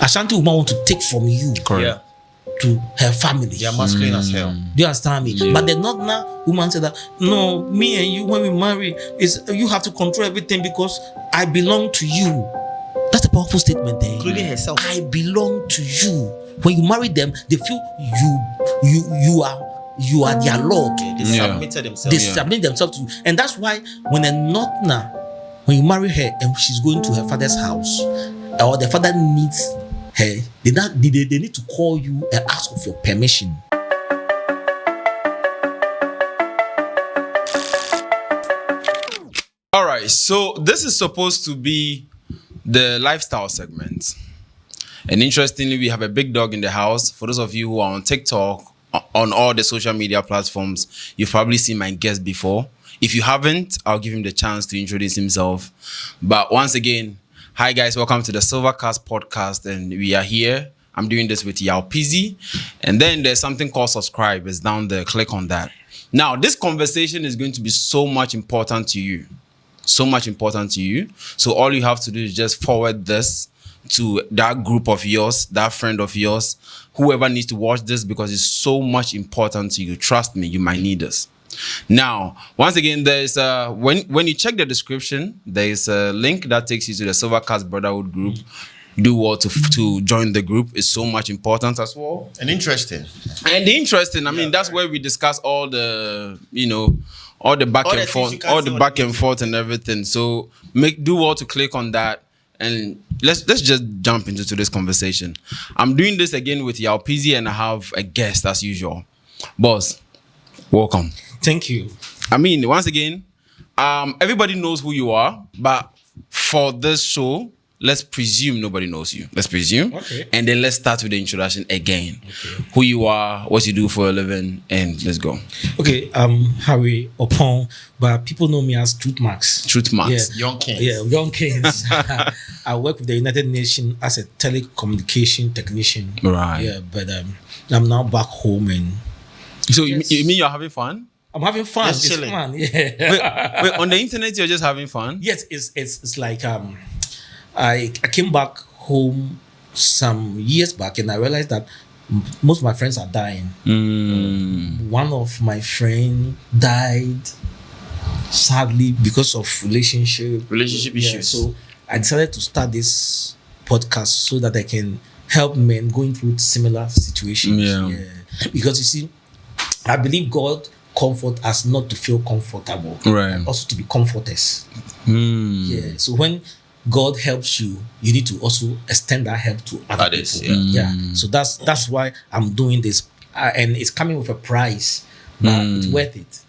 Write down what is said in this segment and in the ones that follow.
Ashanti woman want to take from you. Correct. To her family. They are masculine as hell. Do you understand me? Yeah. But the Northerner woman said that, no, me and you, when we marry, you have to control everything because I belong to you. That's a powerful statement there. Including herself. I belong to you. When you marry them, they feel you are their Lord. They submitted themselves. They submit themselves to you. And that's why when a Northerner, when you marry her and she's going to her father's house, or the father needs her, they need to call you and ask of your permission. All right, so this is supposed to be the lifestyle segment. And interestingly, we have a big dog in the house. For those of you who are on TikTok, on all the social media platforms, you've probably seen my guest before. If you haven't, I'll give him the chance to introduce himself. But once again, hi guys, welcome to the Silvercast podcast, and we are here. I'm doing this with Yao Pizzy, and then there's something called subscribe. It's down there. Click on that. Now, this conversation is going to be so much important to you. So much important to you. So all you have to do is just forward this to that group of yours, that friend of yours, whoever needs to watch this, because it's so much important to you. Trust me, you might need this. Now, once again, there's when you check the description, there's a link that takes you to the Silvercast Brotherhood group. Do well to join the group. It's so much important as well. And interesting. I mean, that's where we discuss all the, all the back and forth, and everything. So do well to click on that. And let's just jump into today's conversation. I'm doing this again with Yao Pizzy, and I have a guest as usual. Boss, welcome. Thank you. I mean, once again, everybody knows who you are, but for this show, let's presume nobody knows you. Let's presume. Okay. And then let's start with the introduction again. Okay. Who you are, what you do for a living, and let's go. Okay, Harry Opon, but people know me as TruthMarks. TruthMarks. Yeah. Young Kings. Yeah, Young Kings. I work with the United Nations as a telecommunication technician. Right. Yeah, but I'm now back home and... So you mean you're having fun? I'm having fun. Just it's chilling. Fun. Yeah. Wait, on the internet you're just having fun? Yes, it's like I came back home some years back and I realized that most of my friends are dying. One of my friends died sadly because of relationship issues. So I decided to start this podcast so that I can help men going through similar situations. Yeah. Because you see, I believe God comfort us not to feel comfortable, right? Also to be comforters. Yeah. So when God helps you, you need to also extend that help to other people. Yeah. So that's why I'm doing this, and it's coming with a price, but it's worth it.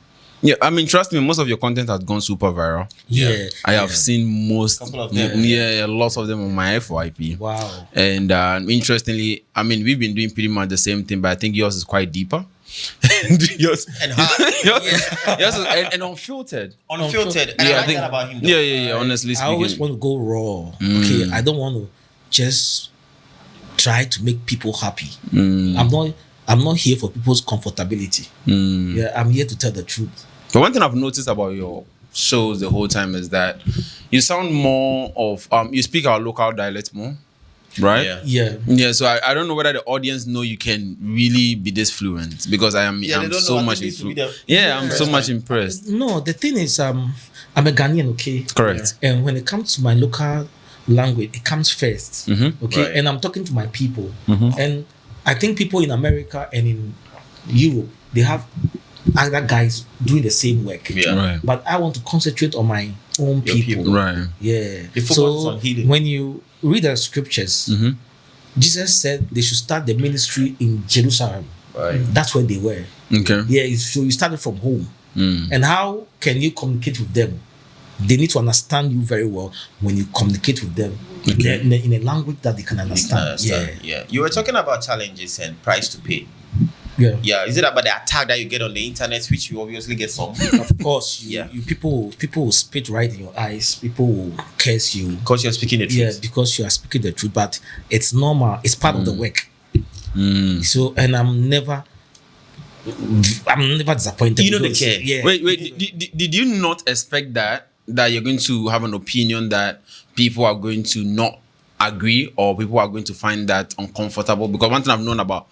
Yeah, I mean, trust me, most of your content has gone super viral. Yeah. I have seen most. Couple of them. Yeah, lots of them on my FYP. Wow. And interestingly, I mean, we've been doing pretty much the same thing, but I think yours is quite deeper. yours and hard. yours is, and unfiltered. Unfiltered. And I like that about him, though. Yeah. Honestly speaking, I always want to go raw. Okay, I don't want to just try to make people happy. I'm not here for people's comfortability. Yeah, I'm here to tell the truth. But one thing I've noticed about your shows the whole time is that you sound more of you speak our local dialect more, right? Yeah. So I don't know whether the audience know you can really be this fluent, because I'm so much impressed. No, the thing is, I'm a Ghanaian, okay? Correct. And when it comes to my local language, it comes first, okay? Right. And I'm talking to my people. And I think people in America and in Europe, they have other guys doing the same work. Yeah. Right. But I want to concentrate on my own people. Right. Yeah. They focus So on healing. when you read the scriptures, Jesus said they should start the ministry in Jerusalem. Right. That's where they were. Okay. Yeah, so you started from home. And how can you communicate with them? They need to understand you very well when you communicate with them in a language that they can understand. Yeah. You were talking about challenges and price to pay. Yeah. Is it about the attack that you get on the internet, which you obviously get some? Of course. People will spit right in your eyes. People will curse you Because you're speaking the truth. Yeah, because you are speaking the truth. But it's normal. It's part of the work. So, and I'm never disappointed. You know the because- care. Yeah. Wait. Did you not expect that you're going to have an opinion that people are going to not agree, or people are going to find that uncomfortable. Because one thing I've known about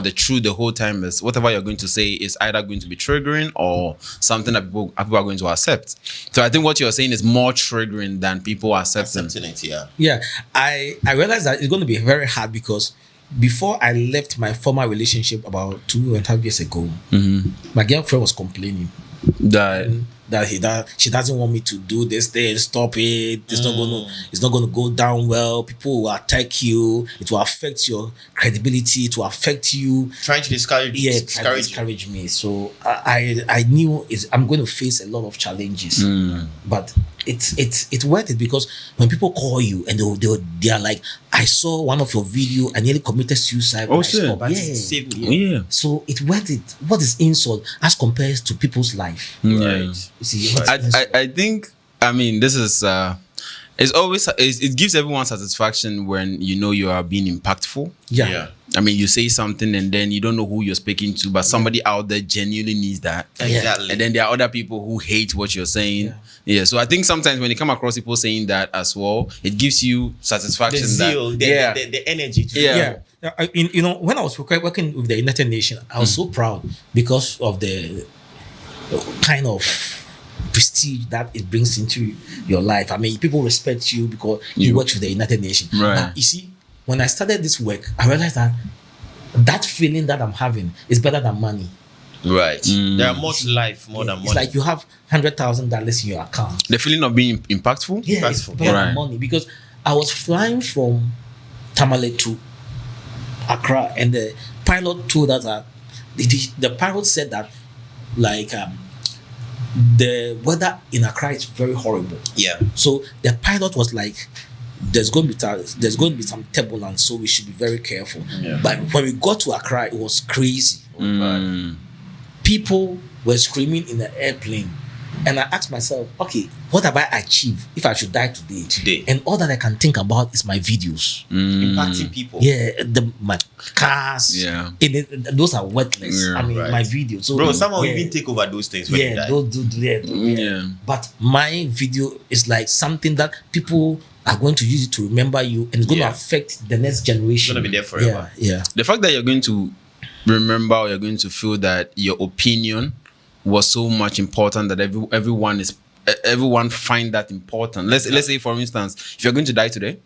the truth the whole time is whatever you're going to say is either going to be triggering or something that people are going to accept. So I think what you're saying is more triggering than people accepting. It, yeah. Yeah, I realized that it's going to be very hard because before I left my former relationship about 2.5 years ago, my girlfriend was complaining that she doesn't want me to do this thing. Stop it. It's not gonna go down well. People will attack you. It will affect your credibility. It will affect you. Trying to discourage me. So I knew I'm going to face a lot of challenges. But it's worth it, because when people call you and they are like, I saw one of your video, I nearly committed suicide. Oh shit! Yeah. So it's worth it. What is insult as compared to people's life? Right. You see, I think, I mean, this is it's always it gives everyone satisfaction when you know you are being impactful. Yeah. I mean, you say something and then you don't know who you're speaking to, but somebody out there genuinely needs that. Exactly. And then there are other people who hate what you're saying. Yeah. So I think sometimes when you come across people saying that as well, it gives you satisfaction. The zeal, the energy. When I was working with the United Nations, I was so proud because of the kind of prestige that it brings into your life. I mean, people respect you because you work with the United Nations. Right. Now, you see, when I started this work, I realized that feeling that I'm having is better than money. Right. There are more to life, more than money. It's like you have $100,000 in your account. The feeling of being impactful? Yeah, it's better than money, because I was flying from Tamale to Accra, and the pilot told us that the pilot said that the weather in Accra is very horrible. Yeah. So the pilot was like, there's going to be some turbulence, so we should be very careful. Yeah. But when we got to Accra, it was crazy. People were screaming in the airplane, and I asked myself, okay, what have I achieved if I should die today? And all that I can think about is my videos. Impacting people. Yeah, my cars. Yeah. Those are worthless. Yeah, I mean, my videos. So, bro, someone will even take over those things when you die. Yeah. But my video is like something that people are going to use it to remember you, and it's going to affect the next generation. It's going to be there forever. Yeah. The fact that you're going to remember, or you're going to feel that your opinion was so much important that everyone find that important. Let's say, for instance, if you're going to die today,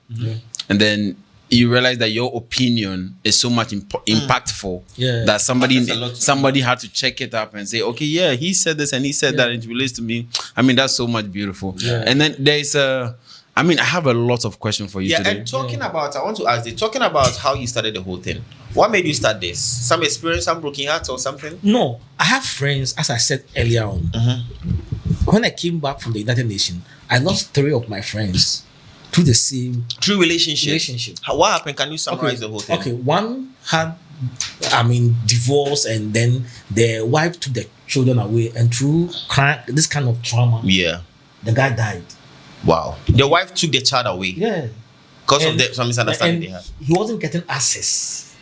and then you realize that your opinion is so much impactful that somebody had to check it up and say, okay, yeah, he said this and he said that, and it relates to me. I mean, that's so much beautiful. And then there's I have a lot of questions for you today. And talking about how you started the whole thing. What made you start this? Some experience, some broken hearts or something? No, I have friends, as I said earlier on. When I came back from the United Nations, I lost 3 of my friends to the same relationship. What happened? Can you summarize the whole thing? Okay, one had, divorce, and then the wife took the children away, and through this kind of trauma, the guy died. Wow. The wife took the child away. Yeah. Because of some misunderstanding they had. He wasn't getting access.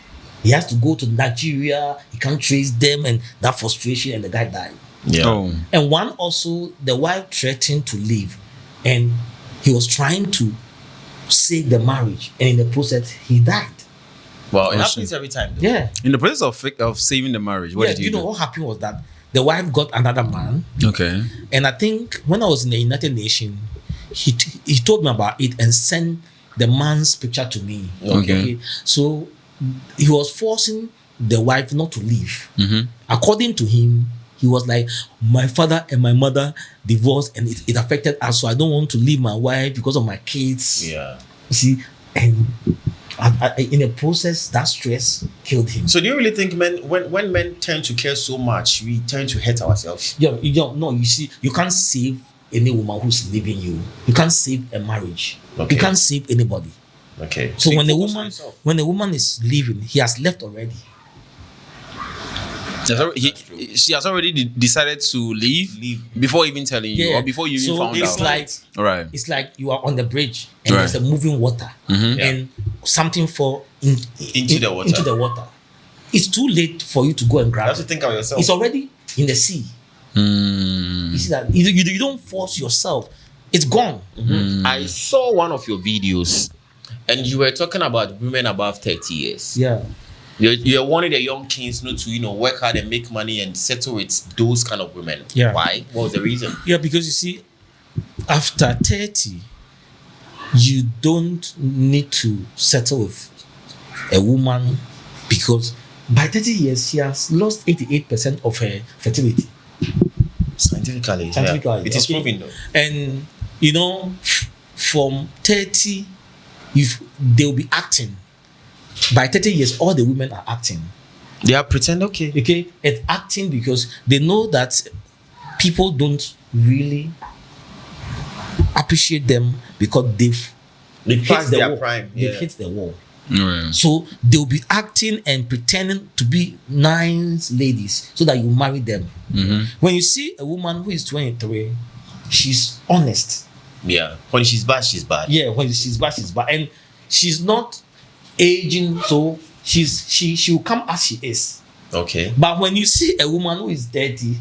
He has to go to Nigeria. He can't trace them, and that frustration, and the guy died. Yeah. Oh. And one also, the wife threatened to leave, and he was trying to save the marriage, and in the process, he died. Well, it happens every time, though. Yeah. In the process of saving the marriage, what did you do? What happened was that the wife got another man. Okay. And I think when I was in the United Nations, he told me about it and sent the man's picture to me. Okay. So he was forcing the wife not to leave. According to him, he was like, my father and my mother divorced, and it affected us, so I don't want to leave my wife because of my kids. Yeah. You see, and in the process, that stress killed him. So do you really think when men tend to care so much, we tend to hurt ourselves? No, you see, you can't save any woman who's leaving you. You can't save a marriage. Okay. You can't save anybody. Okay. So when the woman is leaving, he has left already. She has already decided to leave before even telling you, or before you even found out. It's like you are on the bridge and there's a moving water, and something fall into the water. It's too late for you to go and grab. You have to think of yourself. It's already in the sea. You see that you don't force yourself. It's gone. I saw one of your videos, And you were talking about women above 30 years. Yeah. You're wanting the young kings not to, work hard and make money and settle with those kind of women. Yeah. Why? What was the reason? Yeah, because you see, after 30, you don't need to settle with a woman because by 30 years, she has lost 88% of her fertility. Scientifically, it is proven though. And from 30, if they'll be acting. By 30 years, all the women are acting. They are pretend okay. Okay, it's acting because they know that people don't really appreciate them because they've passed their wall. prime. They've hit the wall. Right. So they'll be acting and pretending to be nice ladies so that you marry them. When you see a woman who is 23, she's honest. Yeah. When she's bad, she's bad. Yeah, when she's bad, she's bad. And she's not aging, so she will come as she is. Okay. But when you see a woman who is dirty,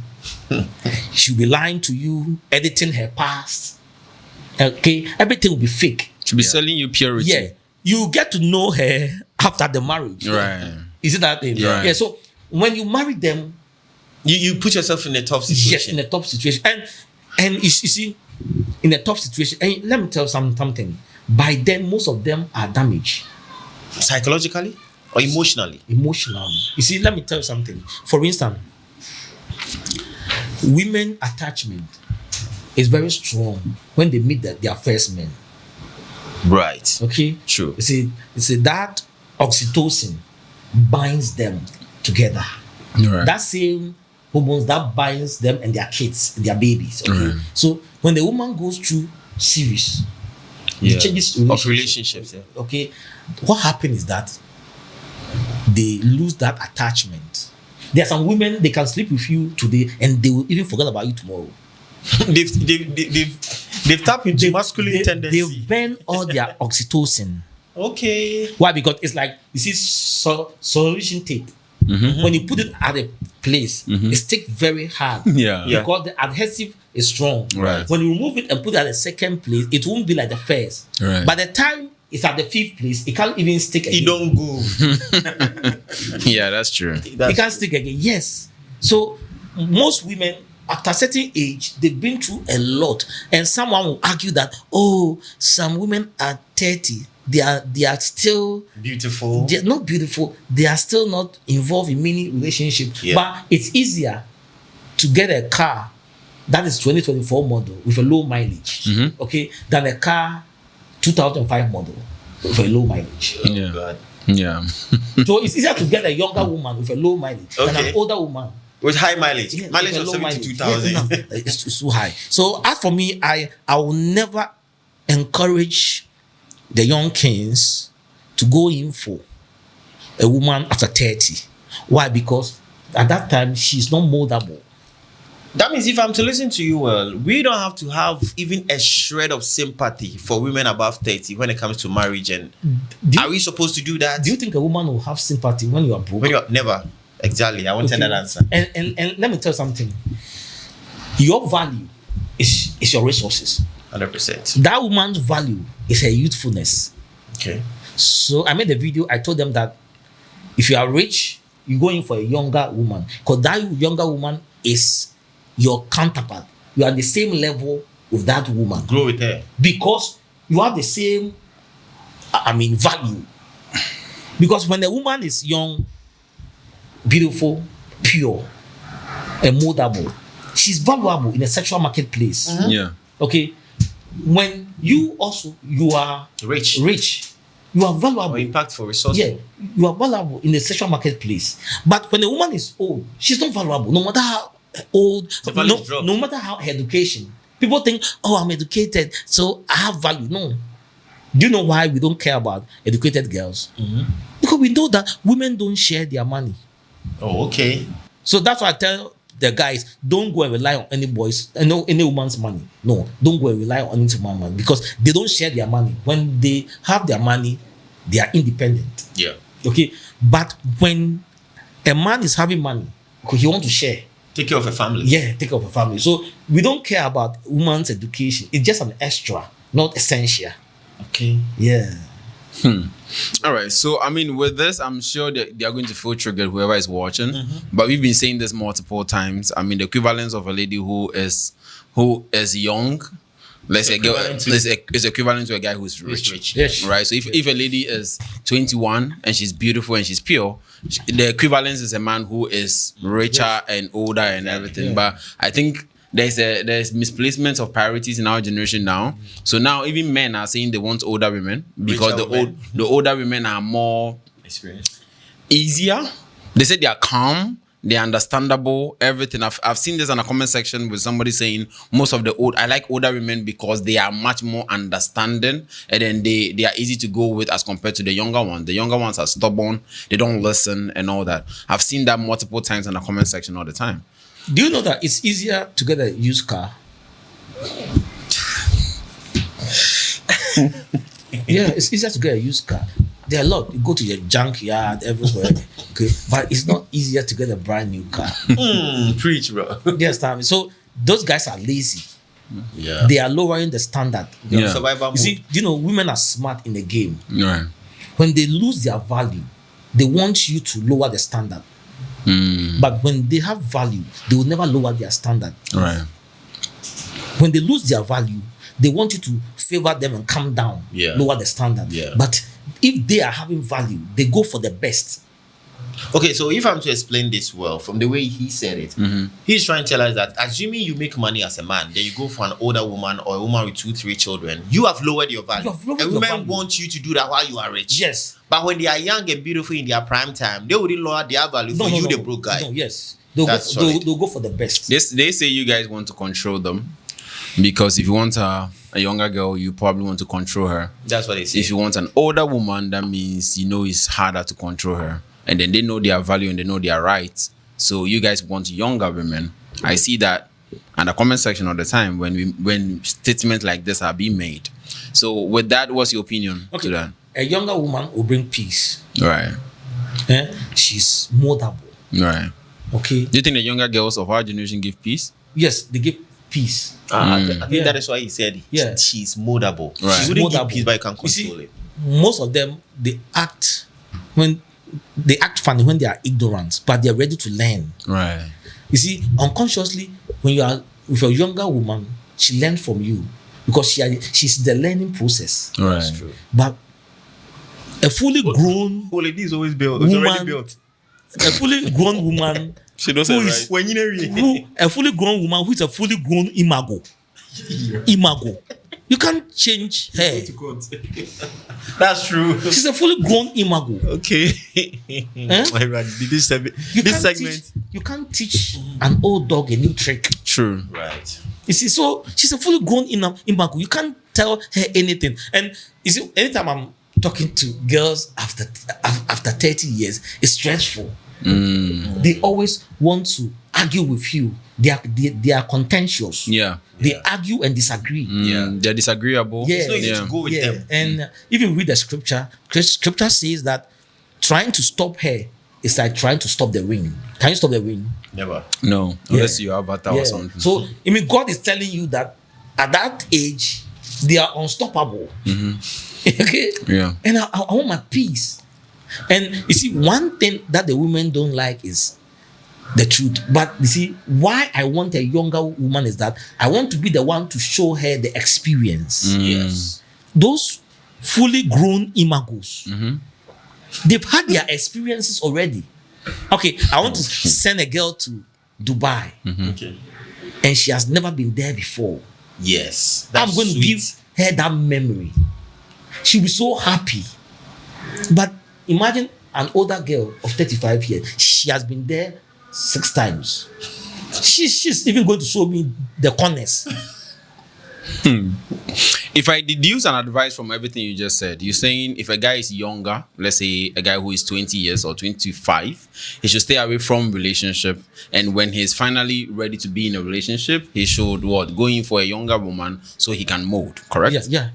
she'll be lying to you, editing her past. Okay, everything will be fake. She'll be selling you purity. Yeah, you get to know her after the marriage. Right. Is it that thing? Right. Yeah. So when you marry them, you put yourself in a tough situation. yes, in a tough situation, and you see, in a tough situation. And let me tell you something. By then, most of them are damaged. Psychologically or emotionally? Emotionally. You see, let me tell you something. For instance, women attachment is very strong when they meet their first men. Right. Okay? True. You see that oxytocin binds them together. Right. That same hormones that binds them and their kids, their babies. Okay? Right. So when the woman goes through series, Yeah. it changes Of relationships. Yeah. Okay, what happens is that they lose that attachment. There are some women, they can sleep with you today and they will even forget about you tomorrow. they've tapped into masculine tendency. They've burned all their oxytocin. Okay. Why? Because it's like, you see, solution tape. When you put it at a place, it sticks very hard. Yeah. Because the adhesive is strong. Right. When you remove it and put it at the second place, it won't be like the first. Right. By the time it's at the fifth place, it can't even stick again. It don't go. Yeah, that's true. It can't stick again. Yes. So most women, after a certain age, they've been through a lot. And someone will argue that, some women are 30. They are still Beautiful. They're not beautiful. They are still not involved in many relationships. Yeah. But it's easier to get a car that is 2024 model with a low mileage, okay, than a car 2005 model with a low mileage. Yeah. God. Yeah. So it's easier to get a younger woman with a low mileage than Okay. an older woman. With high mileage. Yeah, Mileage with a of low mileage. 72,000. Yeah, no, it's too high. So as for me, I will never encourage the young kings to go in for a woman after 30. Why? Because at that time she's not moldable. That means if I'm to listen to you well, we don't have to have even a shred of sympathy for women above 30 when it comes to marriage. And are we supposed to do that? Do you think a woman will have sympathy when you are broke? When you're never. Exactly. I wanted that answer. And let me tell you something. Your value is your resources. 100%. That woman's value is her youthfulness. Okay. So I made a video. I told them that if you are rich, you go in for a younger woman, because that younger woman is your counterpart. You are the same level with that woman. Grow with her. Because you have the same, value. Because when a woman is young, beautiful, pure, and moldable, she's valuable in a sexual marketplace. Yeah. Okay. When you are Rich. you are valuable. Or impactful, resourceful. Yeah, you are valuable in the sexual marketplace. But when a woman is old, she's not valuable. No matter how old, The value drops. no matter how her education. People think, I'm educated, so I have value. No. Do you know why we don't care about educated girls? Because we know that women don't share their money. Oh, okay. So that's why I tell the guys, don't go and rely on any woman's money. No, don't go and rely on any woman's money, because they don't share their money. When they have their money, they are independent. Yeah. Okay, but when a man is having money, because he wants to share, Take care of a family. yeah, take care of a family. So we don't care about woman's education. It's just an extra, not essential. Okay. Yeah. All right. So, I mean, with this, I'm sure that they are going to feel triggered, whoever is watching. But we've been saying this multiple times. I mean, the equivalence of a lady who is young, let's say, is equivalent to a guy who's rich. Yes. Right. So, if a lady is 21 and she's beautiful and she's pure, the equivalence is a man who is richer and older and everything. Yeah. But I think there's misplacement of priorities in our generation now. So now even men are saying they want older women because the older women are more Experience. easier. They say they are calm, they're understandable, everything. I've seen this in a comment section with somebody saying I like older women because they are much more understanding, and then they are easy to go with as compared to the younger ones. The younger ones are stubborn, they don't listen and all that. I've seen that multiple times in the comment section all the time. Do you know that it's easier to get a used car? Yeah, it's easier to get a used car. There are a lot. You go to your junkyard everywhere. Okay, but it's not easier to get a brand new car. Preach, bro. Yes, time. So those guys are lazy. Yeah. They are lowering the standard. Yeah. Survival You mode. see, you know, women are smart in the game. Right. When they lose their value, they want you to lower the standard. But when they have value, they will never lower their standard. Right. When they lose their value, they want you to favor them and come down, Yeah. lower the standard. Yeah. But if they are having value, they go for the best. Okay, so if I'm to explain this well, from the way he said it, he's trying to tell us that assuming you make money as a man, then you go for an older woman or a woman with 2-3 children, you have lowered your value. You have lowered And your women value. want you to do that while you are rich. Yes. But when they are young and beautiful in their prime time, they wouldn't lower their value for you, the broke guy. No, yes. They'll That's go, solid. they'll go for the best. They say you guys want to control them because if you want a younger girl, you probably want to control her. That's what they say. If you want an older woman, that means it's harder to control her. And then they know their value and they know their rights. So you guys want younger women. I see that in the comment section all the time when statements like this are being made. So with that, what's your opinion to that? A younger woman will bring peace. Right. She's moldable. Right. Okay. Do you think the younger girls of our generation give peace? Yes, they give peace. I think Yeah. that is why he said Yeah. she's moldable. Right. She wouldn't give Moldable. peace, but you can You see, control it. most of them they act funny when they are ignorant, but they are ready to learn. Right. You see, unconsciously, when you are with a younger woman, she learns from you because she's the learning process. Right. That's true. But a fully grown Holy, this is always built. Woman- It's already built. a fully grown woman She knows who it, is right? When you know a fully grown woman who is a fully grown imago. You can't change her. That's true. She's a fully grown imago. Okay. Eh? This segment. You can't teach an old dog a new trick. True. Right. You see, so she's a fully grown imago. You can't tell her anything. And you see, anytime I'm talking to girls after 30 years, it's stressful. They always want to argue with you. They are contentious. Yeah. They argue and disagree. Yeah. They're disagreeable. Yeah. It's not easy to go with them. And if you read the scripture says that trying to stop her is like trying to stop the wind. Can you stop the wind? Never. No. Unless you have avatar or Yeah. something. So, I mean, God is telling you that at that age, they are unstoppable. Okay? Yeah. And I want my peace. And you see, one thing that the women don't like is the truth. But you see, why I want a younger woman is that I want to be the one to show her the experience. Yes. Those fully grown imagos, they've had their experiences already. Okay, I want to send a girl to Dubai, Okay. and she has never been there before. Yes. I'm going to give her that memory. She'll be so happy. But imagine an older girl of 35 years. She has been there 6 times. She's even going to show me the corners. If I deduce an advice from everything you just said, you're saying if a guy is younger, let's say a guy who is 20 years or 25, he should stay away from relationship. And when he's finally ready to be in a relationship, he should go in for a younger woman so he can mold, correct? Yeah.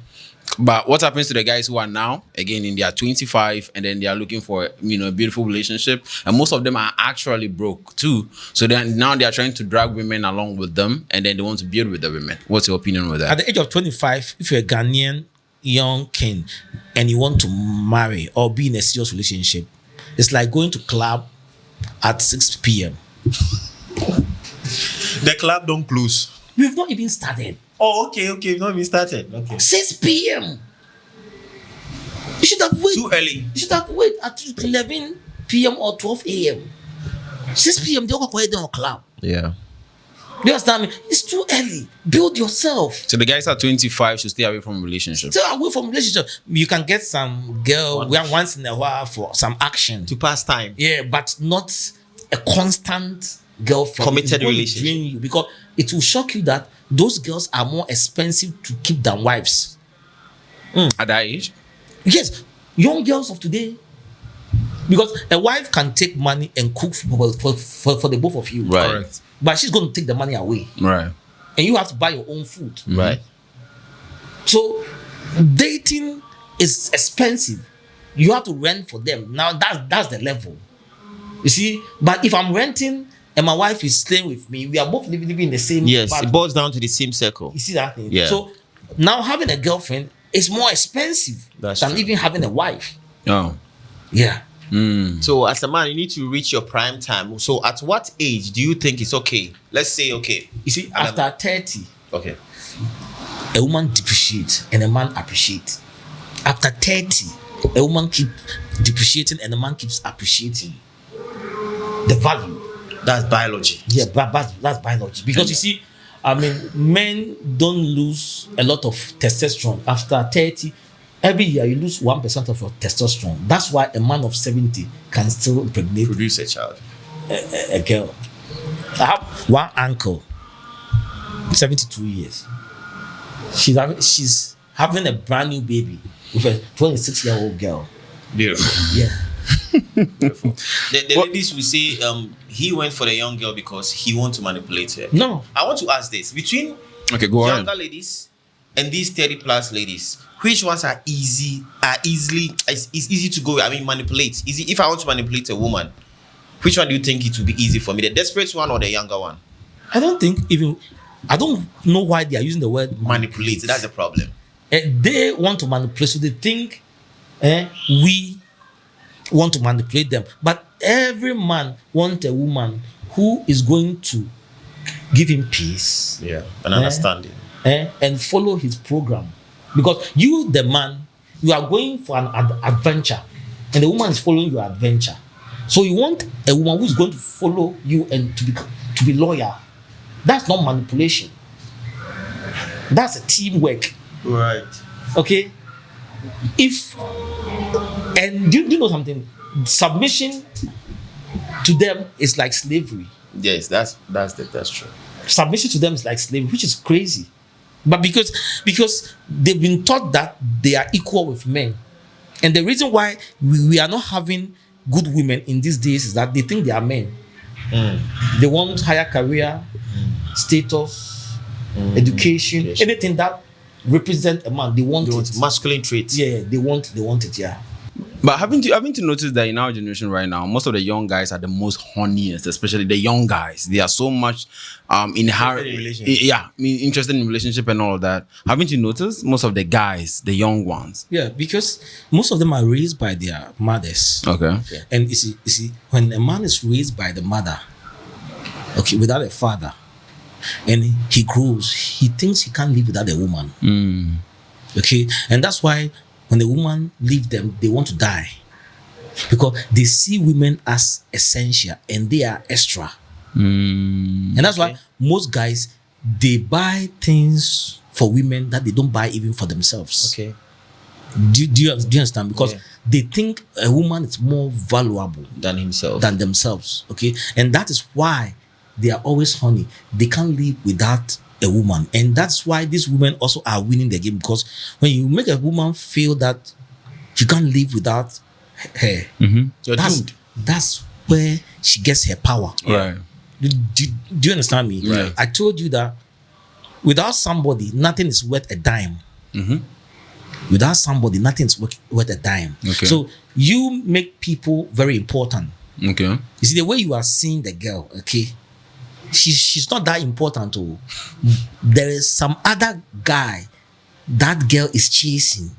But what happens to the guys who are now, again, in their 25 and then they are looking for, a beautiful relationship, and most of them are actually broke too. So then now they are trying to drag women along with them and then they want to build with the women. What's your opinion with At that? the age of 25, if you're a Ghanaian young king and you want to marry or be in a serious relationship, it's like going to club at 6 p.m. The club don't close. We've not even started. Oh, okay. We've not even started. Okay. 6 p.m. You should have waited. Too early. You should have waited at 11 p.m. or 12 a.m. 6 p.m. they all quiet in a club. Yeah. You understand me? It's too early. Build yourself. So the guys at 25 should stay away from relationships. Stay away from relationship. You can get some girl once in a while for some action. To pass time. Yeah, but not a constant girlfriend. Committed relationship. Drain you, because it will shock you that those girls are more expensive to keep than wives. At that age? Yes, young girls of today. Because a wife can take money and cook for the both of you. Right. Correct. But she's going to take the money away. Right. And you have to buy your own food. Right. So dating is expensive. You have to rent for them. Now that's the level. You see, but if I'm renting and my wife is staying with me, we are both living in the same. Yes, part. it boils down to the same circle. You see that thing? Yeah. So now having a girlfriend is more expensive That's than true. even having a wife. Oh. Yeah. So as a man, you need to reach your prime time. So at what age do you think it's okay? Let's say okay. You see, after 30, Okay. a woman depreciates and a man appreciates. After 30, a woman keeps depreciating and a man keeps appreciating the value. That's biology. Yeah, but that's biology. Because you see, I mean, men don't lose a lot of testosterone after 30. Every year you lose 1% of your testosterone. That's why a man of 70 can still impregnate Produce a child. a girl. I have one uncle, 72 years. She's having a brand new baby with a 26-year-old girl. Beautiful. Yeah. The ladies will say he went for the young girl because he wants to manipulate her. No. I want to ask this. Between Okay, go younger on. ladies and these 30+ ladies, which ones are easily it's easy to go, manipulate? Easy. If I want to manipulate a woman, which one do you think it will be easy for me? The desperate one or the younger one? I don't know why they are using the word Manipulate. That's the problem. They want to manipulate, so they think we want to manipulate them. But every man wants a woman who is going to give him peace. Yeah. An understanding. And follow his program. Because you, the man, you are going for an adventure, and the woman is following your adventure. So you want a woman who is going to follow you and to be loyal. That's not manipulation. That's a teamwork. Right. Okay? Do you know something? Submission to them is like slavery. Yes, that's true. Submission to them is like slavery, which is crazy. But because they've been taught that they are equal with men. And the reason why we are not having good women in these days is that they think they are men. They want higher career, status, education, anything that represent a man. They want it. Masculine traits. Yeah, they want it, yeah. But having to notice that in our generation right now, most of the young guys are the most horniest, especially the young guys. They are so much interested in relationship and all of that. Haven't you noticed most of the guys, the young ones? Yeah, because most of them are raised by their mothers. Okay. And you see, when a man is raised by the mother, okay, without a father, and he grows, he thinks he can't live without a woman. Okay, and that's why when the woman leave them, they want to die, because they see women as essential and they are extra. And that's why most guys, they buy things for women that they don't buy even for themselves. Okay. Do you understand? Because they think a woman is more valuable Than himself. than themselves. Okay, and that is why they are always horny. They can't live without a woman, and that's why these women also are winning the game. Because when you make a woman feel that you can't live without her, You're doomed. that's where she gets her power. Right. Do you understand me? Right. I told you that without somebody, nothing is worth a dime. Without somebody, nothing is worth a dime. Okay. So you make people very important. Okay. You see, the way you are seeing the girl, okay, she's not that important. There is some other guy that girl is chasing.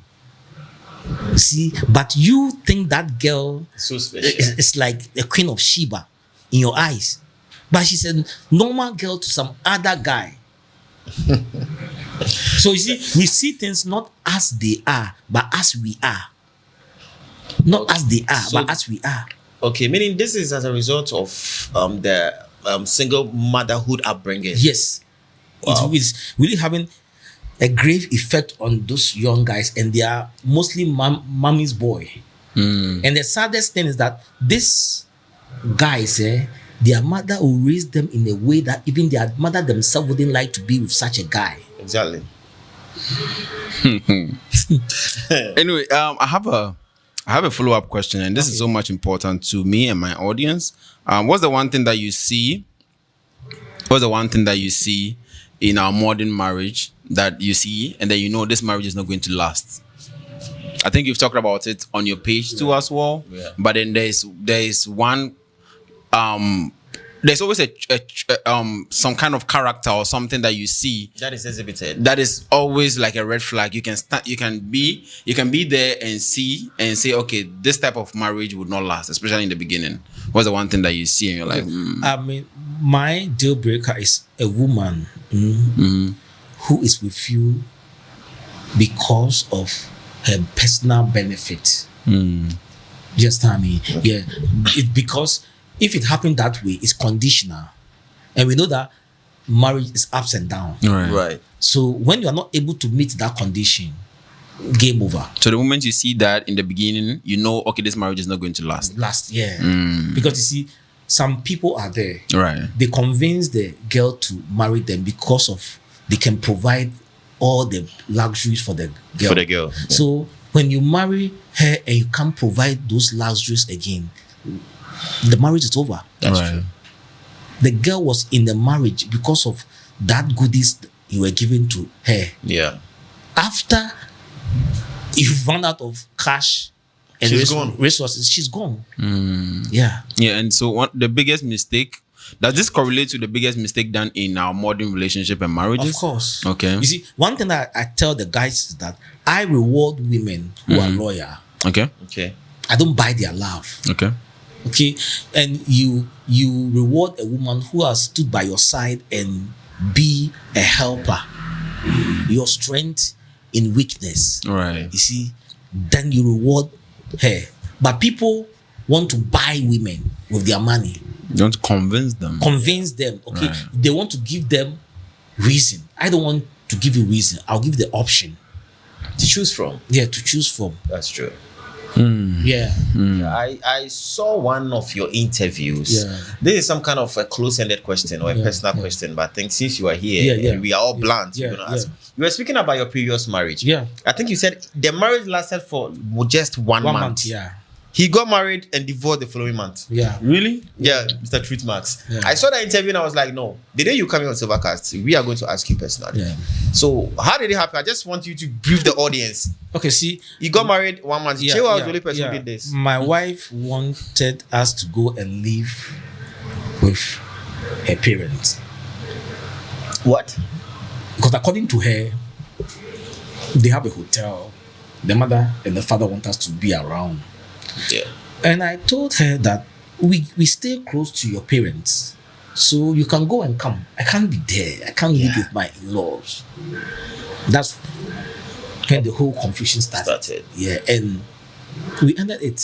See, but you think that girl So special. is like the Queen of Sheba in your eyes, but she's a normal girl to some other guy. So you see, we see things not as they are, but as we are. Not as they are, So- but as we are. Okay, meaning this is as a result of the single motherhood upbringing. Yes, Wow. it is really having a grave effect on those young guys, and they are mostly mommy's boy. And the saddest thing is that these guys, their mother will raise them in a way that even their mother themselves wouldn't like to be with such a guy. Exactly. Anyway, I have a follow-up question, and this is so much important to me and my audience. What's the one thing that you see? What's the one thing that you see in our modern marriage that you see, and then you know this marriage is not going to last? I think you've talked about it on your page too as well. Yeah. But then there's one there's always a some kind of character or something that you see That is exhibited. that is always like a red flag. You can be there and see and say, okay, this type of marriage would not last, especially in the beginning. What's the one thing that you see and you're like, I mean, my deal breaker is a woman who is with you because of her personal benefit. Just tell me, yeah, because if it happened that way, it's conditional, and we know that marriage is ups and downs. Right. So when you are not able to meet that condition, game over. So the moment you see that in the beginning, you know, okay, this marriage is not going to last. Last year, because you see, some people are there. Right. They convince the girl to marry them because of they can provide all the luxuries for the girl. For the girl. So when you marry her and you can't provide those luxuries again, the marriage is over. That's Right. true. The girl was in the marriage because of that goodies you were giving to her. Yeah. After you run out of cash and She's gone. resources, she's gone. Yeah. Yeah, and so the biggest mistake, does this correlate to the biggest mistake done in our modern relationship and marriages? Of course. Okay. You see, one thing that I tell the guys is that I reward women who are loyal. Okay. Okay. I don't buy their love. Okay. Okay. And you reward a woman who has stood by your side and be a helper. Your strength in weakness. Right. You see, then you reward her. But people want to buy women with their money. You want to convince them. Convince them. Okay. Right. They want to give them reason. I don't want to give you reason. I'll give the option. To choose from. Yeah, to choose from. That's true. Yeah. I saw one of your interviews. Yeah. This is some kind of a close-ended question or a Yeah, personal yeah. question, but I think since you are here Yeah, yeah. and we are all Yeah, blunt, yeah, you're gonna ask. yeah. You were speaking about your previous marriage. Yeah. I think you said the marriage lasted for just 1 1 month. month. Yeah. He got married and divorced the following month. Yeah. Really? Yeah, Mr. TruthMarks. Yeah. I saw that interview and I was like, no, the day you come in on Silvercast, we are going to ask you personally. Yeah. So how did it happen? I just want you to brief the audience. Okay, see. You got married 1 month. Yeah, Chewa was yeah, the only person yeah. who did this. My wife wanted us to go and live with her parents. What? Because according to her, they have a hotel. The mother and the father want us to be around. Yeah. And I told her that we stay close to your parents. So you can go and come. I can't be there. I can't live with my in-laws. That's when the whole confusion started. Yeah. And we ended it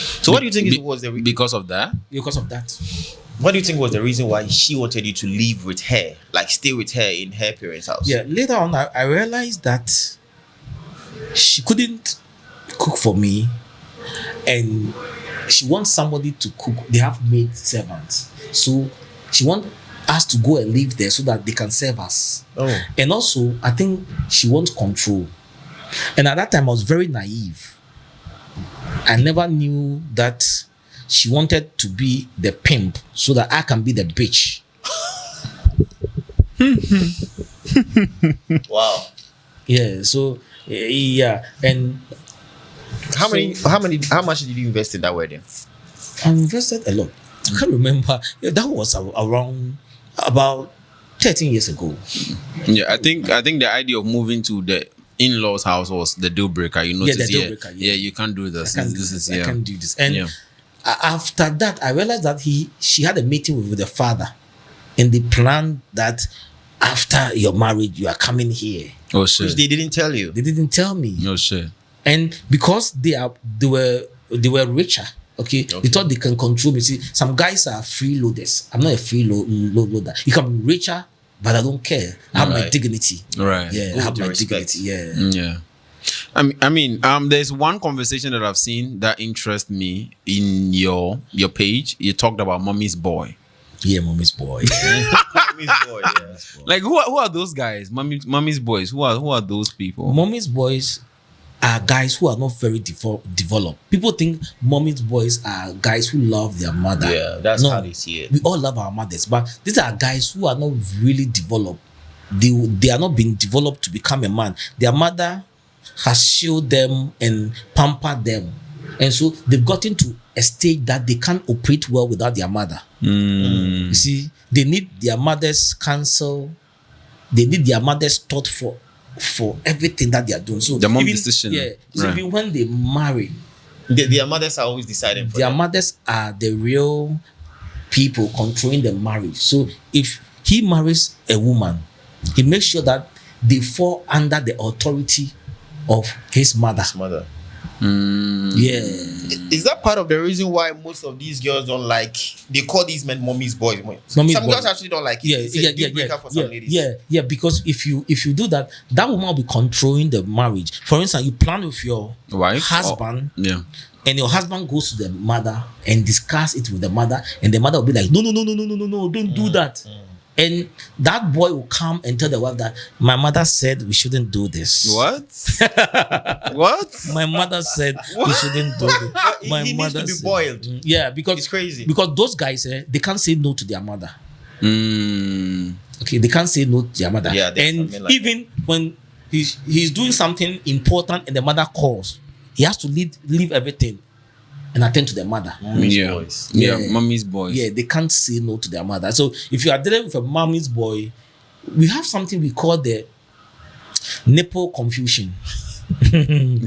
So what do you think was the Because of that? because of that. what do you think was the reason why she wanted you to live with her, like stay with her in her parents' house? Yeah, later on, I realized that she couldn't cook for me, and she wants somebody to cook. They have maid servants, so she wants us to go and live there so that they can serve us. Oh. And also, I think she wants control. And at that time, I was very naive. I never knew that she wanted to be the pimp so that I can be the bitch. Wow. Yeah, so yeah, and How much did you invest in that wedding? I invested a lot. I can't remember. Yeah, that was around about 13 years ago. Yeah, I think the idea of moving to the in-laws' house was the deal breaker. You notice, the deal breaker, you can't do this. I can't do this. And Yeah. after that, I realized that she had a meeting with the father, and they planned that after your marriage, you are coming here. Oh Which shit. they didn't tell you. They didn't tell me. Oh shit. And because they were richer, okay, they thought they can control me. See, some guys are freeloaders. I'm not a freeloader. You can be richer, but I don't care. I have my Right. dignity. Right. Yeah, Good I have my respect. dignity. Yeah. Yeah. I mean, there's one conversation that I've seen that interests me in your page. You talked about mommy's boy. Yeah, mommy's boy. Mommy's boy, yeah. Like who are those guys? Mommy's boys. Who are those people? Mommy's boys are guys who are not very developed. People think mommy's boys are guys who love their mother. Yeah, that's how they see it. We all love our mothers, but these are guys who are not really developed. They are not being developed to become a man. Their mother has shielded them and pampered them, and so they've gotten to a stage that they can't operate well without their mother. You see, they need their mother's counsel. They need their mother's thought for everything that they are doing. So The mom even, decision. yeah. So Right. even when they marry, Their mothers are always deciding for their them. mothers are the real people controlling the marriage. So if he marries a woman, he makes sure that they fall under the authority of his mother. His mother. Yeah. Is that part of the reason why most of these girls don't like? They call these men mommy's boys. Mommy's Some boys. girls actually don't like it. Yeah, It's a deal breaker for some ladies. yeah. Because if you do that, that woman will be controlling the marriage. For instance, you plan with your Wife? husband, Yeah. and your husband goes to the mother and discuss it with the mother, and the mother will be like, no, don't do that. And that boy will come and tell the wife that my mother said we shouldn't do this. What? What? My mother said we shouldn't do this. My He needs mother to be said- boiled. Yeah, because It's crazy. Because those guys, they can't say no to their mother. Mm. Okay, they can't say no to their mother. Yeah, there's and something like even when he's doing something important and the mother calls, he has to leave everything and attend to the mother. Mommy's Yeah. boys. Yeah. Mommy's boys. Yeah, they can't say no to their mother. So if you are dealing with a mommy's boy, we have something we call the nipple confusion.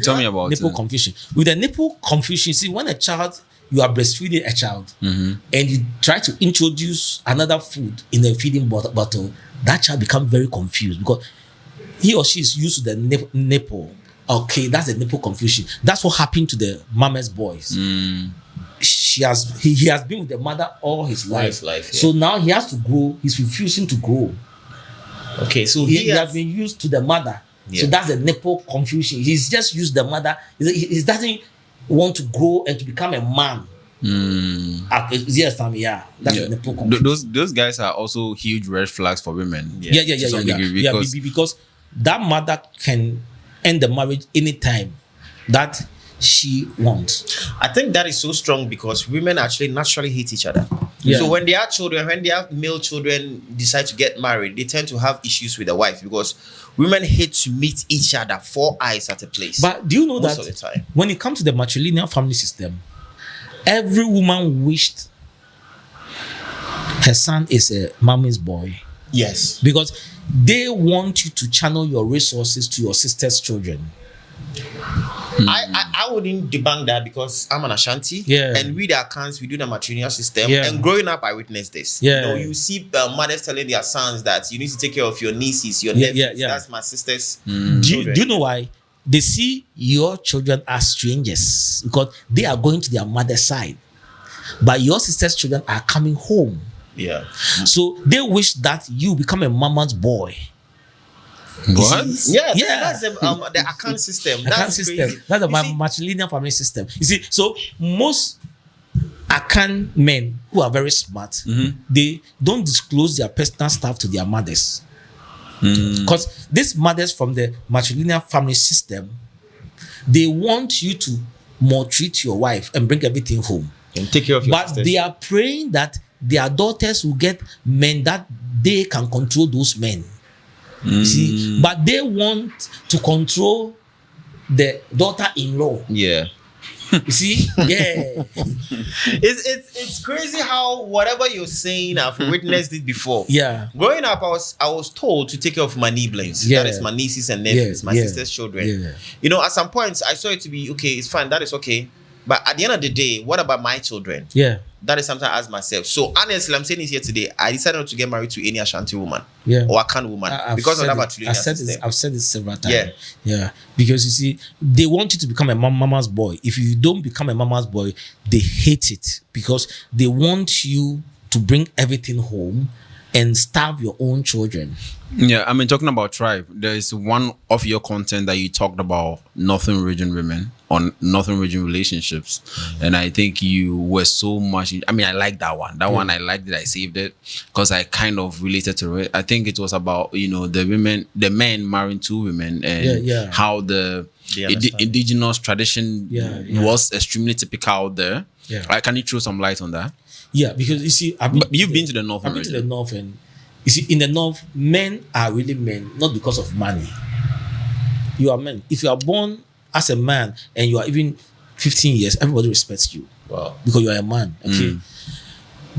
Tell me about Nipple it. confusion. With the nipple confusion, see, when you are breastfeeding a child and you try to introduce another food in the feeding bottle, that child becomes very confused because he or she is used to the nipple. Okay, that's the nipple confusion. That's what happened to the mama's boys. He has been with the mother all his life. yeah. So now he has to grow. He's refusing to grow. Okay, so He he has has been used to the mother. So Yeah. that's the nipple confusion. He's just used the mother. He doesn't want to grow and to become a man. Yes, yeah. That's the nipple confusion. Those guys are also huge red flags for women. Yeah. to some degree, Yeah, because because that mother can end the marriage anytime that she wants. I think that is so strong because women actually naturally hate each other. Yeah. So when they have children, when they have male children decide to get married, they tend to have issues with the wife because women hate to meet each other 4 eyes at a place. But do you know Most that of the time. when it comes to the matrilineal family system, every woman wished her son is a mommy's boy Yes. because they want you to channel your resources to your sister's children. I wouldn't debunk that because I'm an Ashanti. Yeah. And we the accounts, we do the matrilineal system. Yeah. And growing up, I witnessed this. Yeah. You know, you see mothers telling their sons that you need to take care of your nieces, your Yeah, nephews. yeah. That's my sister's Do children. you know why? They see your children as strangers because they are going to their mother's side, but your sister's children are coming home. Yeah. So they wish that you become a mama's boy. what? Yeah, Yeah. that's the account system. Account That's system. crazy. That's the You see, matrilineal family system. You see, so most account men who are very smart, they don't disclose their personal stuff to their mothers. Because these mothers from the matrilineal family system, they want you to maltreat your wife and bring everything home. and take care of your But sisters. they are praying that their daughters will get men that they can control those men. You see, but they want to control the daughter-in-law. Yeah. You see? Yeah. It's crazy how whatever you're saying, I've witnessed it before. Yeah. Growing up, I was told to take care of my nibblings. Yeah. That is my nieces and nephews, my Yeah. sister's children. Yeah. You know, at some points I saw it to be okay, it's fine, that is okay. But at the end of the day, what about my children? Yeah. That is something I ask myself. So honestly, I'm saying this here today. I decided not to get married to any Ashanti woman. Yeah. Or Akan woman. Because of that matrilineal system. I've said it several times. Yeah. Yeah. Because you see, they want you to become a mama's boy. If you don't become a mama's boy, they hate it because they want you to bring everything home and starve your own children. Yeah, I mean, talking about tribe, there is one of your content that you talked about Northern region women on Northern region relationships. And I think you were so much, I mean, I like that one. That one, I liked it. I saved it because I kind of related to it. I think it was about, the men marrying two women and how the indigenous tradition was extremely typical there. Yeah. Can you throw some light on that? Yeah, because you see, you've been to the north. I've been to the north, and you see, in the north, men are really men, not because of money. You are men. If you are born as a man and you are even 15 years, everybody respects you. Wow. Because you are a man. Okay.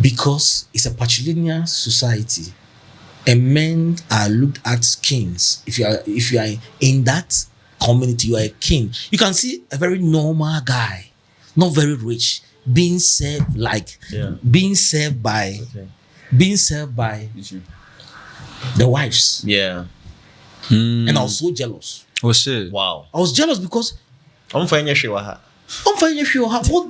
Because it's a patrilineal society, and men are looked at as kings. If you are in that community, you are a king. You can see a very normal guy, not very rich, being served by the wives. Yeah. And I was so jealous. Oh shit. Wow. I was jealous because I'm finding you what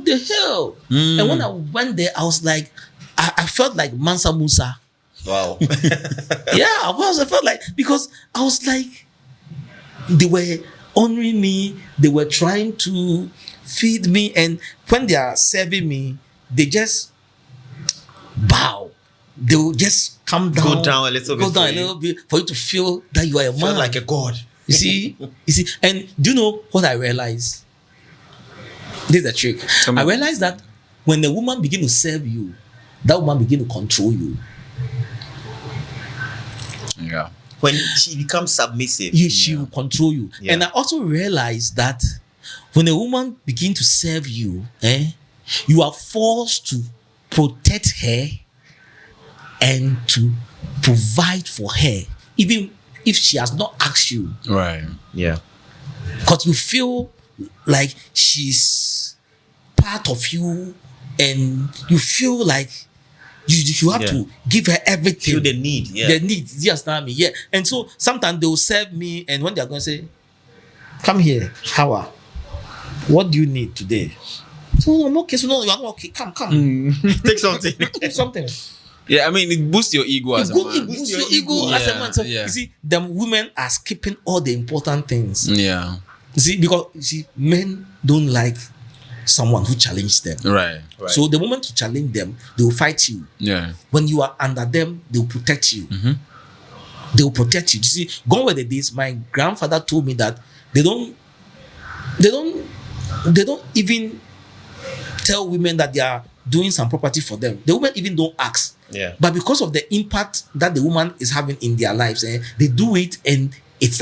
the hell? And when I went there, I was like, I felt like Mansa Musa. Wow. Yeah, I felt like, because I was like, they were honoring me, they were trying to feed me, and when they are serving me, they just bow. They will just come down, go down a little bit for you to feel that you are a man, feel like a god. You see, and do you know what I realized? This is the trick. I realized that when a woman begins to serve you, that woman begins to control you. Yeah. When she becomes submissive, she will control you. Yeah. And I also realized that when a woman begins to serve you, you are forced to protect her and to provide for her, even if she has not asked you. Right. Yeah. Because you feel like she's part of you, and you feel like you have to give her everything. Feel the need. Yeah. The need. You understand me? Yeah. And so sometimes they will serve me, and when they're going to say, "Come here, Hawa, what do you need today?" So I'm okay. So no, you're not okay. Come. Take something. Take something. Yeah, I mean, it boosts your ego as a man. It boosts your ego as a man. So you see, the women are skipping all the important things. Yeah. You see, because men don't like someone who challenges them. Right. So the moment you challenge them, they will fight you. Yeah. When you are under them, they will protect you. Mm-hmm. They will protect you. You see, gone were the days. My grandfather told me that they don't even tell women that they are doing some property for them. The women even don't ask. Yeah. But because of the impact that the woman is having in their lives, they do it, and it's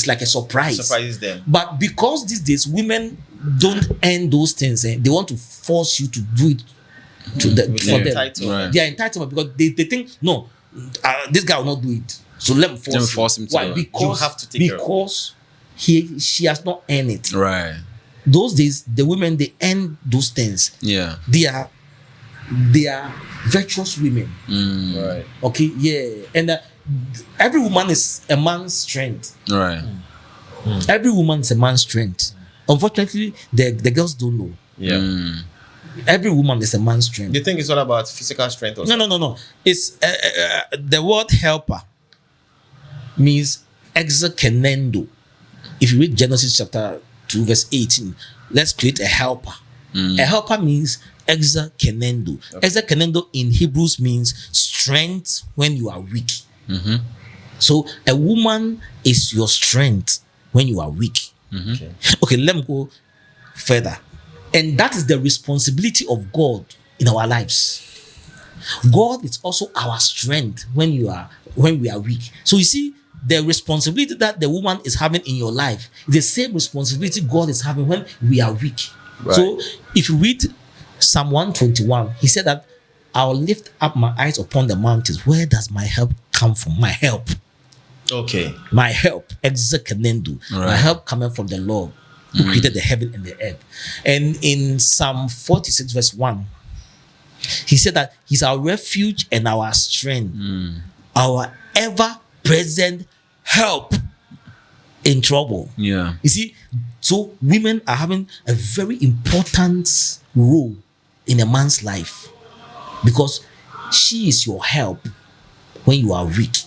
like a surprise. Surprises them. But because these days women don't earn those things, they want to force you to do it for them. Right. They are entitled because they think, no, this guy will not do it. So let me force him. Why? Because you have to take because she has not earned it. Right. Those days, the women, they earn those things. Yeah. They are virtuous women. Right. Okay. Yeah. And every woman is a man's strength. Right. Every woman is a man's strength. Unfortunately, the girls don't know. Yeah. Every woman is a man's strength. Do you think it's all about physical strength? Or No. It's the word helper means exekenendo. If you read Genesis chapter 2 verse 18, let's create a helper. A helper means exekenendo. Okay. Exekenendo in Hebrews means strength when you are weak. Mm-hmm. So a woman is your strength when you are weak. Mm-hmm. Okay, let me go further. And that is the responsibility of God in our lives. God is also our strength when we are weak. So you see, the responsibility that the woman is having in your life is the same responsibility God is having when we are weak. Right. So if you read Psalm 121, he said that I'll lift up my eyes upon the mountains. Where does my help come from? My help. Okay. My help. Exekenendu. Right. My help coming from the Lord who created the heaven and the earth. And in Psalm 46, verse 1, he said that he's our refuge and our strength, our ever-present help in trouble. Yeah. You see, so women are having a very important role in a man's life because she is your help when you are weak.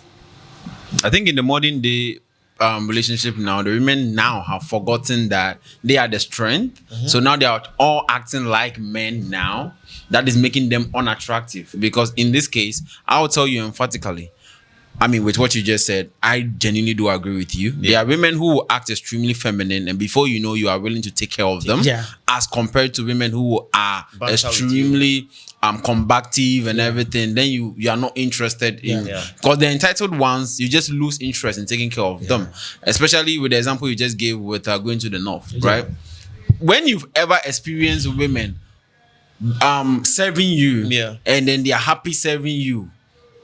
I think in the modern day relationship now, the women now have forgotten that they are the strength. So now they are all acting like men now. That is making them unattractive. Because in this case, I will tell you emphatically, I mean, with what you just said, I genuinely do agree with you. There are women who will act extremely feminine, and before you know, you are willing to take care of them. Yeah. As compared to women who are Banter with extremely combative and everything. Then you are not interested in, because the entitled ones, you just lose interest in taking care of them. Especially with the example you just gave with going to the north, right? When you've ever experienced women serving you, and then they are happy serving you,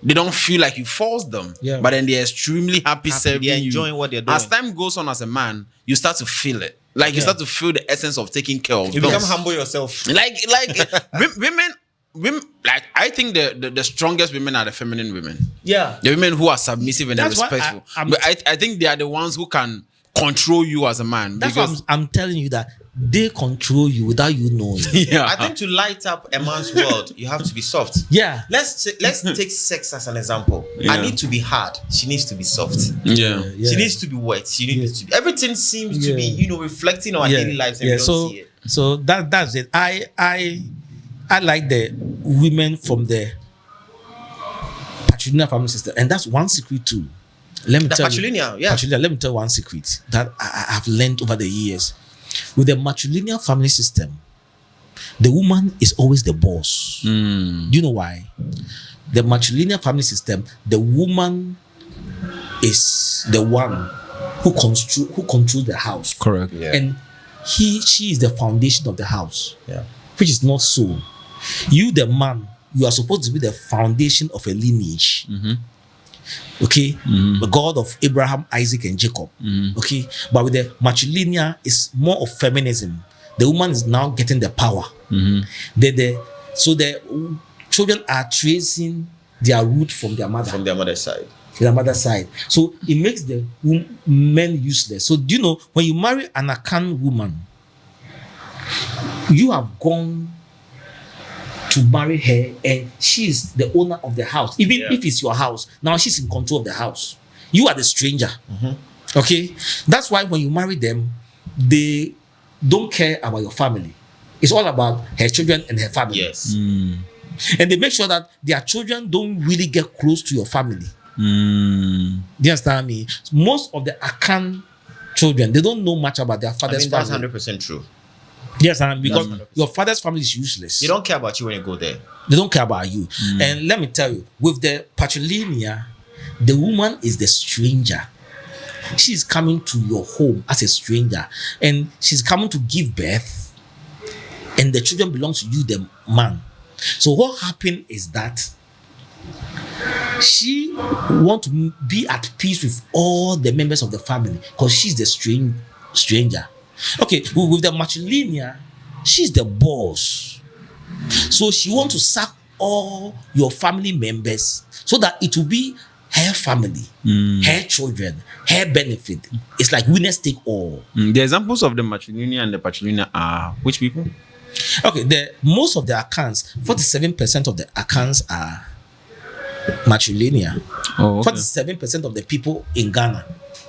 they don't feel like you forced them, but then they're extremely happy serving you. They're enjoying what they're doing. As time goes on as a man, you start to feel it. Like you start to feel the essence of taking care of You them. become humble yourself. Like women, like I think the strongest women are the feminine women. Yeah. The women who are submissive and That's why respectful. But I think they are the ones who can control you as a man. That's why I'm telling you that they control you without you knowing. I think to light up a man's world, you have to be soft. Yeah. Let's take sex as an example. I need to be hard. She needs to be soft. Yeah. She needs to be wet. She needs to be, everything seems to be, reflecting on our daily lives and we don't see it. So that's it. I like the women from the patrilineal family system, and that's one secret too. Let me tell you. Patrilineal, let me tell you one secret that I have learned over the years. With the matrilineal family system, the woman is always the boss. Do you know why? The matrilineal family system, the woman is the one who controls the house. Correct. Yeah. And she is the foundation of the house. Yeah. Which is not so. You, the man, you are supposed to be the foundation of a lineage. Okay, the God of Abraham, Isaac, and Jacob. Okay, but with the matrilineal, it's more of feminism. The woman is now getting the power. So the children are tracing their root from their mother. From their mother's side. Their mother's side. So it makes the men useless. So do you know when you marry an Akan woman, you have gone to marry her and she is the owner of the house. Even if it's your house, now she's in control of the house. You are the stranger. Okay? That's why when you marry them, they don't care about your family. It's all about her children and her family. Yes. And they make sure that their children don't really get close to your family. Do you understand me? Most of the Akan children, they don't know much about their father's family. That's 100% true. Yes, and because your father's family is useless. They don't care about you when you go there. They don't care about you. And let me tell you, with the patrilineal, the woman is the stranger. She's coming to your home as a stranger, and she's coming to give birth, and the children belong to you, the man. So what happened is that she wants to be at peace with all the members of the family because she's the stranger. Okay, with the matrilineal, she's the boss. So she wants to sack all your family members so that it will be her family, her children, her benefit. It's like winners take all. The examples of the matrilineal and the patrilineal are which people? Okay, most of the accounts, 47% of the accounts are matrilineal. 47% of the people in Ghana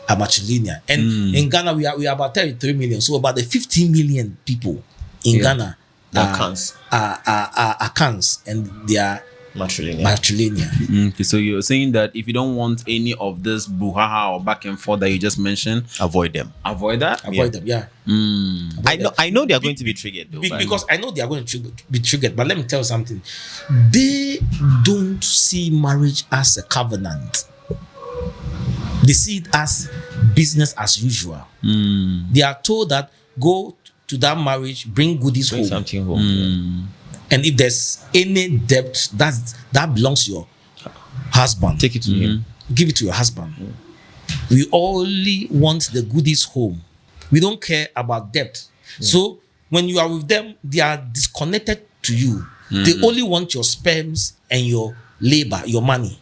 are matrilineal. And in Ghana, we are about 33 million. So about the 15 million people in Ghana are accounts, and they are matrilineal. Okay, so you're saying that if you don't want any of this brouhaha or back and forth that you just mentioned, avoid them. Avoid that? Avoid them, yeah. I know they are going to be triggered though. Because I know they are going to be triggered. But let me tell you something. They don't see marriage as a covenant. They see it as business as usual. They are told that go to that marriage, bring goodies Bring home. something home. And if there's any debt that belongs to your husband, Take it to him. give it to your husband. We only want the goodies home. We don't care about debt. So when you are with them, they are disconnected to you. They only want your sperms and your labor, your money.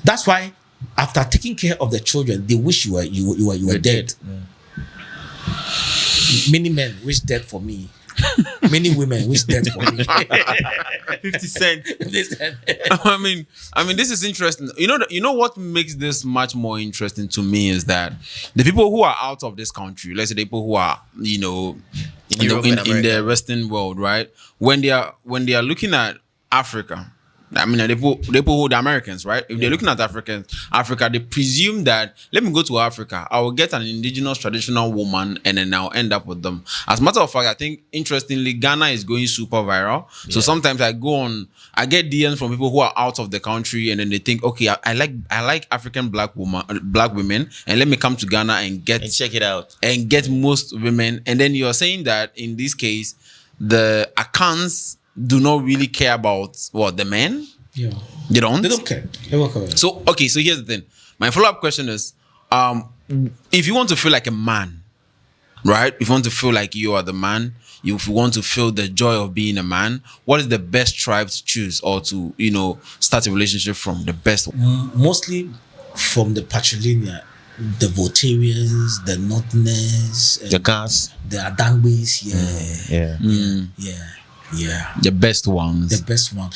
That's why after taking care of the children, they wish you were dead. Many men wish death for me. Many women wish death for me. 50 cents. I mean, this is interesting. You know what makes this much more interesting to me is that the people who are out of this country, let's say the people who are, in the Western world, right? When they are looking at Africa, I mean, they put the Americans, right? If they're looking at Africa, they presume that, let me go to Africa, I will get an indigenous traditional woman and then I'll end up with them. As a matter of fact, I think, interestingly, Ghana is going super viral. So sometimes I get DMs from people who are out of the country and then they think, okay, I like African black women, and let me come to Ghana and check it out. And get most women. And then you're saying that in this case, the accounts do not really care about the men. Yeah, they don't care. They won't care. So here's the thing. My follow-up question is, if you want to feel like a man, right? If you want to feel like you are the man, if you want to feel the joy of being a man, what is the best tribe to choose or to start a relationship from? The best one? Mostly from the patrilineal, the Votarians, the Northerners, the Gas, the Adangbes. Yeah. The best ones. The best one.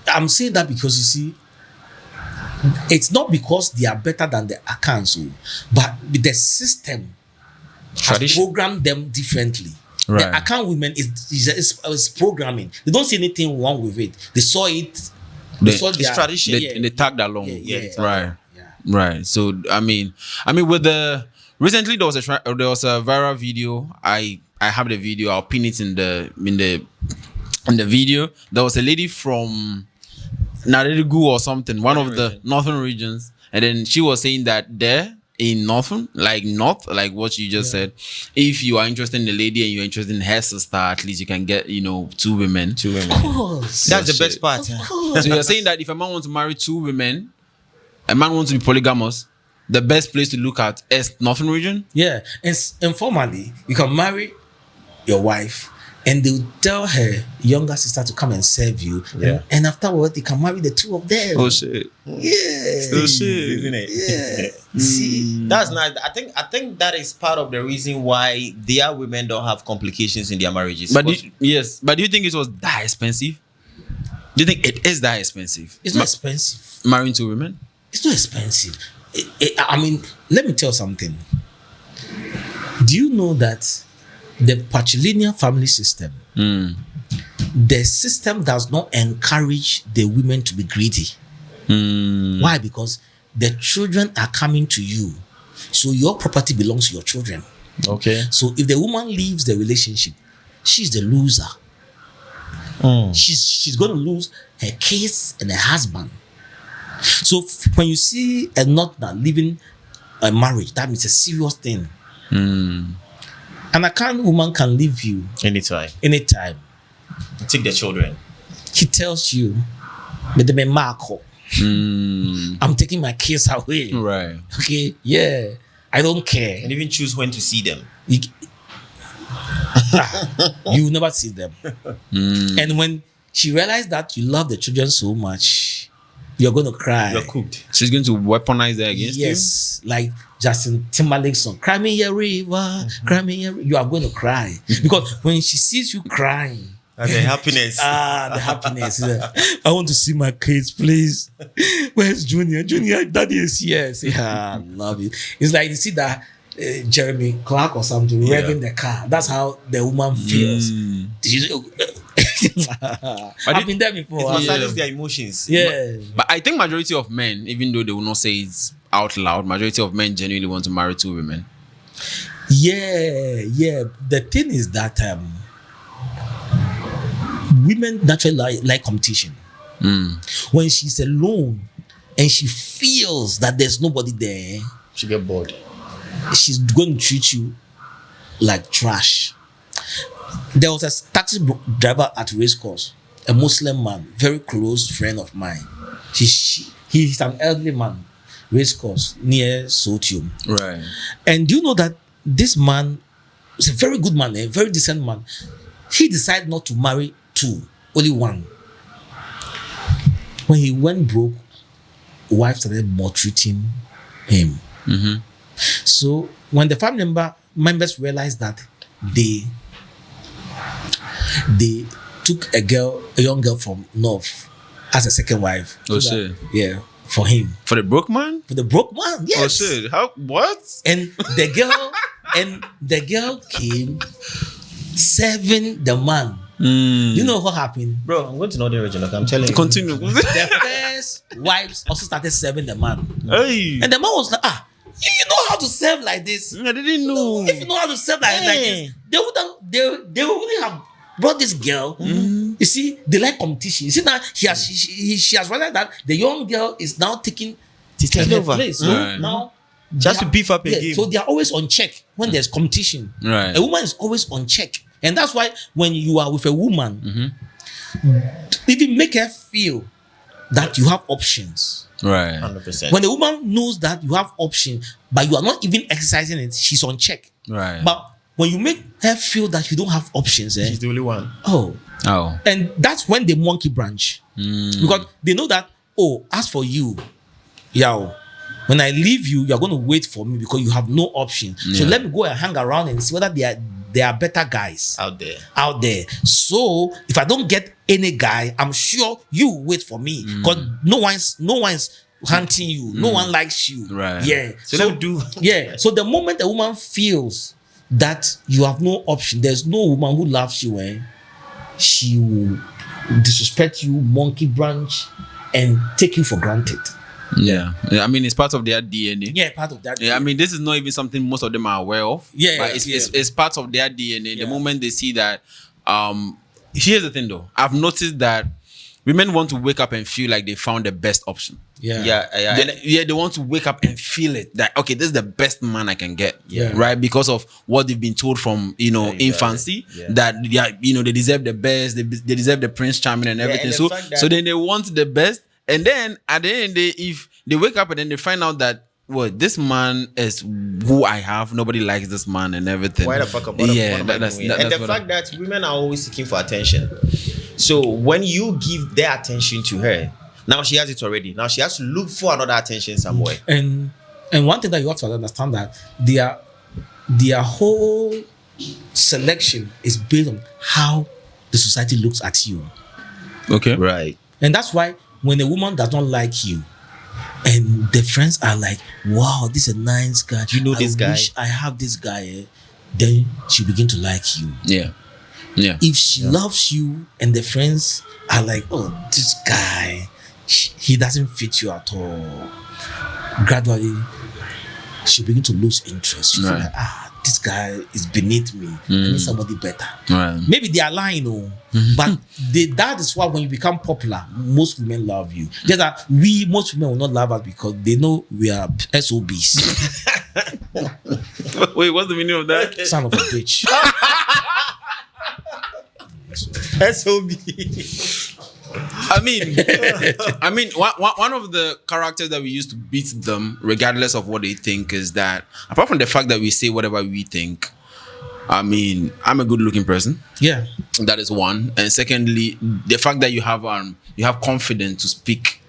I'm saying that because you see, it's not because they are better than the accounts, but the system has programmed them differently. Right. The account women is programming. They don't see anything wrong with it. They saw it. It's tradition. They tagged along. Yeah. Right. So I mean, with recently there was a viral video. I have the video. I'll pin it in the video. There was a lady from Naredigu or something, one of the northern regions, and then she was saying that there in northern, like what you just said, if you are interested in the lady and you're interested in her sister, at least you can get 2 women. Of course. That's the best part. So you're saying that if a man wants to marry 2 women, a man wants to be polygamous, the best place to look at is northern region? Yeah. And informally, you can marry your wife and they'll tell her younger sister to come and serve you. And afterwards, they can marry the 2 of them. Oh shit. Yeah. Oh shit, isn't it? Yeah. See? That's nice. I think that is part of the reason why their women don't have complications in their marriages. But do you think it was that expensive? Do you think it is that expensive? It's not expensive. Marrying 2 women? It's not expensive. I mean, let me tell you something. Do you know that the patrilineal family system, the system does not encourage the women to be greedy? Why? Because the children are coming to you. So your property belongs to your children. Okay. So if the woman leaves the relationship, she's the loser. She's going to lose her kids and her husband. So when you see a Northerner leaving a marriage, that means a serious thing. An account woman can leave you anytime. Take the children. He tells you, I'm taking my kids away. Right. Okay. Yeah. I don't care. And even choose when to see them. You will never see them. And when she realized that you love the children so much, you're going to cry. You're cooked. She's going to weaponize that against you? Yes. Like Justin Timberlake's song, Cry Me a River, Cry Me a River. You are going to cry. Because when she sees you crying, and the happiness. The happiness. I want to see my kids, please. Where's Junior? Junior, Daddy is here. Say, I love it. It's like you see that Jeremy Clark or something revving the car. That's how the woman feels. I've been there before. It massages their emotions. Yeah. But I think majority of men, even though they will not say it out loud, majority of men genuinely want to marry 2 women. Yeah. The thing is that women naturally like competition. When she's alone and she feels that there's nobody there, she get bored. She's going to treat you like trash. There was a taxi driver at race course, a Muslim man, very close friend of mine. He's an elderly man, race course near Sotium. Right. And do you know that this man is a very good man, a very decent man? He decided not to marry two, only one. When he went broke, wife started maltreating him. Mm-hmm. So when the family members realized that they took a young girl from North as a second wife. Oh, so shit. Yeah, for him. For the broke man? For the broke man, yes. Oh shit. How what? And the girl came serving the man. You know what happened? Bro, I'm going to know the original. I'm telling you. Continue. The first wives also started serving the man. Hey. And the man was like, you know how to serve like this. I didn't know. If you know how to serve like this, they wouldn't have brought this girl. You see, they like competition. You see now she has realized that the young girl is now taking her over. place. So Right. now Just to beef up a game. so they are always on check when there's competition. Right. A woman is always on check. And that's why when you are with a woman, even make her feel that you have options. Right. 100%. When a woman knows that you have options, but you are not even exercising it, she's on check. Right. But when you make her feel that you don't have options, She's the only one. Oh. and that's when they monkey branch. Because they know that, as for you, when I leave you, you're going to wait for me because you have no option. So let me go and hang around and see whether there are better guys Out there. So if I don't get any guy, I'm sure you wait for me because no one's hunting you. No one likes you. Right. Yeah. So let me do. Yeah. So the moment a woman feels that you have no option, there's no woman who loves you, she will disrespect you, monkey branch, and take you for granted. Yeah. I mean, it's part of their DNA. Yeah, part of that. Yeah, I mean, this is not even something most of them are aware of. Yeah, but it's part of their DNA. Yeah. The moment they see that, here's the thing though. I've noticed that women want to wake up and feel like they found the best option. Yeah. They want to wake up and feel it that okay, this is the best man I can get. Yeah. Right, because of what they've been told from infancy that they deserve the best. They deserve the Prince Charming and everything. and the fact that- So then they want the best. And then at the end of the day, if they wake up and then they find out that this man is who I have, nobody likes this man and everything. Why the fuck about Yeah, that's and the what fact that women are always seeking for attention. So when you give their attention to her, now she has it already. Now she has to look for another attention somewhere. And one thing that you have to understand that their whole selection is based on how the society looks at you. Okay. Right. And that's why when a woman does not like you, and the friends are like, wow, this is a nice guy. You know this guy? Wish I have this guy. Then she begin to like you. Yeah. Yeah. If she loves you and the friends are like, oh, this guy, he doesn't fit you at all. Gradually, she begin to lose interest. She feel Right. like, this guy is beneath me. I need somebody better. Right. Maybe they are lying, but that is why when you become popular, most women love you. Just that most women will not love us because they know we are SOBs. Wait, what's the meaning of that? Son of a bitch. SOB. I mean, one of the characters that we used to beat them, regardless of what they think, is that apart from the fact that we say whatever we think, I mean, I'm a good-looking person. Yeah. That is one, and secondly, the fact that you have confidence to speak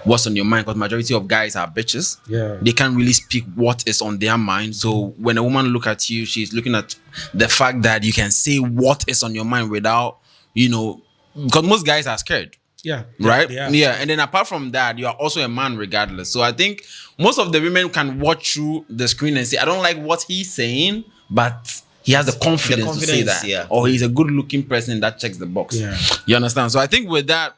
what's on your mind, because majority of guys are bitches. Yeah. They can't really speak what is on their mind. So when a woman look at you, she's looking at the fact that you can say what is on your mind without, because most guys are scared. Yeah. Right? They are. Yeah. And then apart from that, you are also a man regardless. So I think most of the women can watch through the screen and say, I don't like what he's saying, but he has the confidence to say that. Yeah. Or he's a good looking person that checks the box. Yeah. You understand? So I think with that,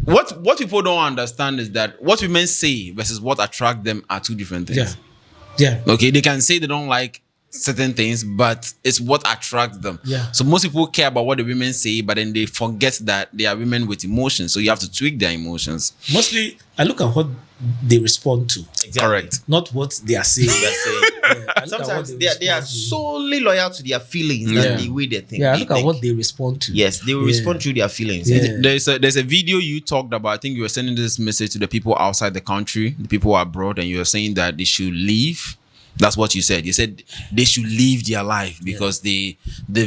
what people don't understand is that what women say versus what attract them are two different things. Yeah. Yeah. Okay, they can say they don't like certain things, but it's what attracts them. Yeah. So most people care about what the women say, but then they forget that they are women with emotions. So you have to tweak their emotions. Mostly, I look at what they respond to, Exactly. Correct. not what they are saying. They're saying. Yeah, I look at what Sometimes they are respond to. solely loyal to their feelings than the way they think. Yeah, I They look at think. what they respond to. Yes, they will Yeah. respond to their feelings. Yeah. There's a video you talked about. I think you were sending this message to the people outside the country, the people abroad, and you were saying that they should leave. That's what you said. You said they should live their life because they've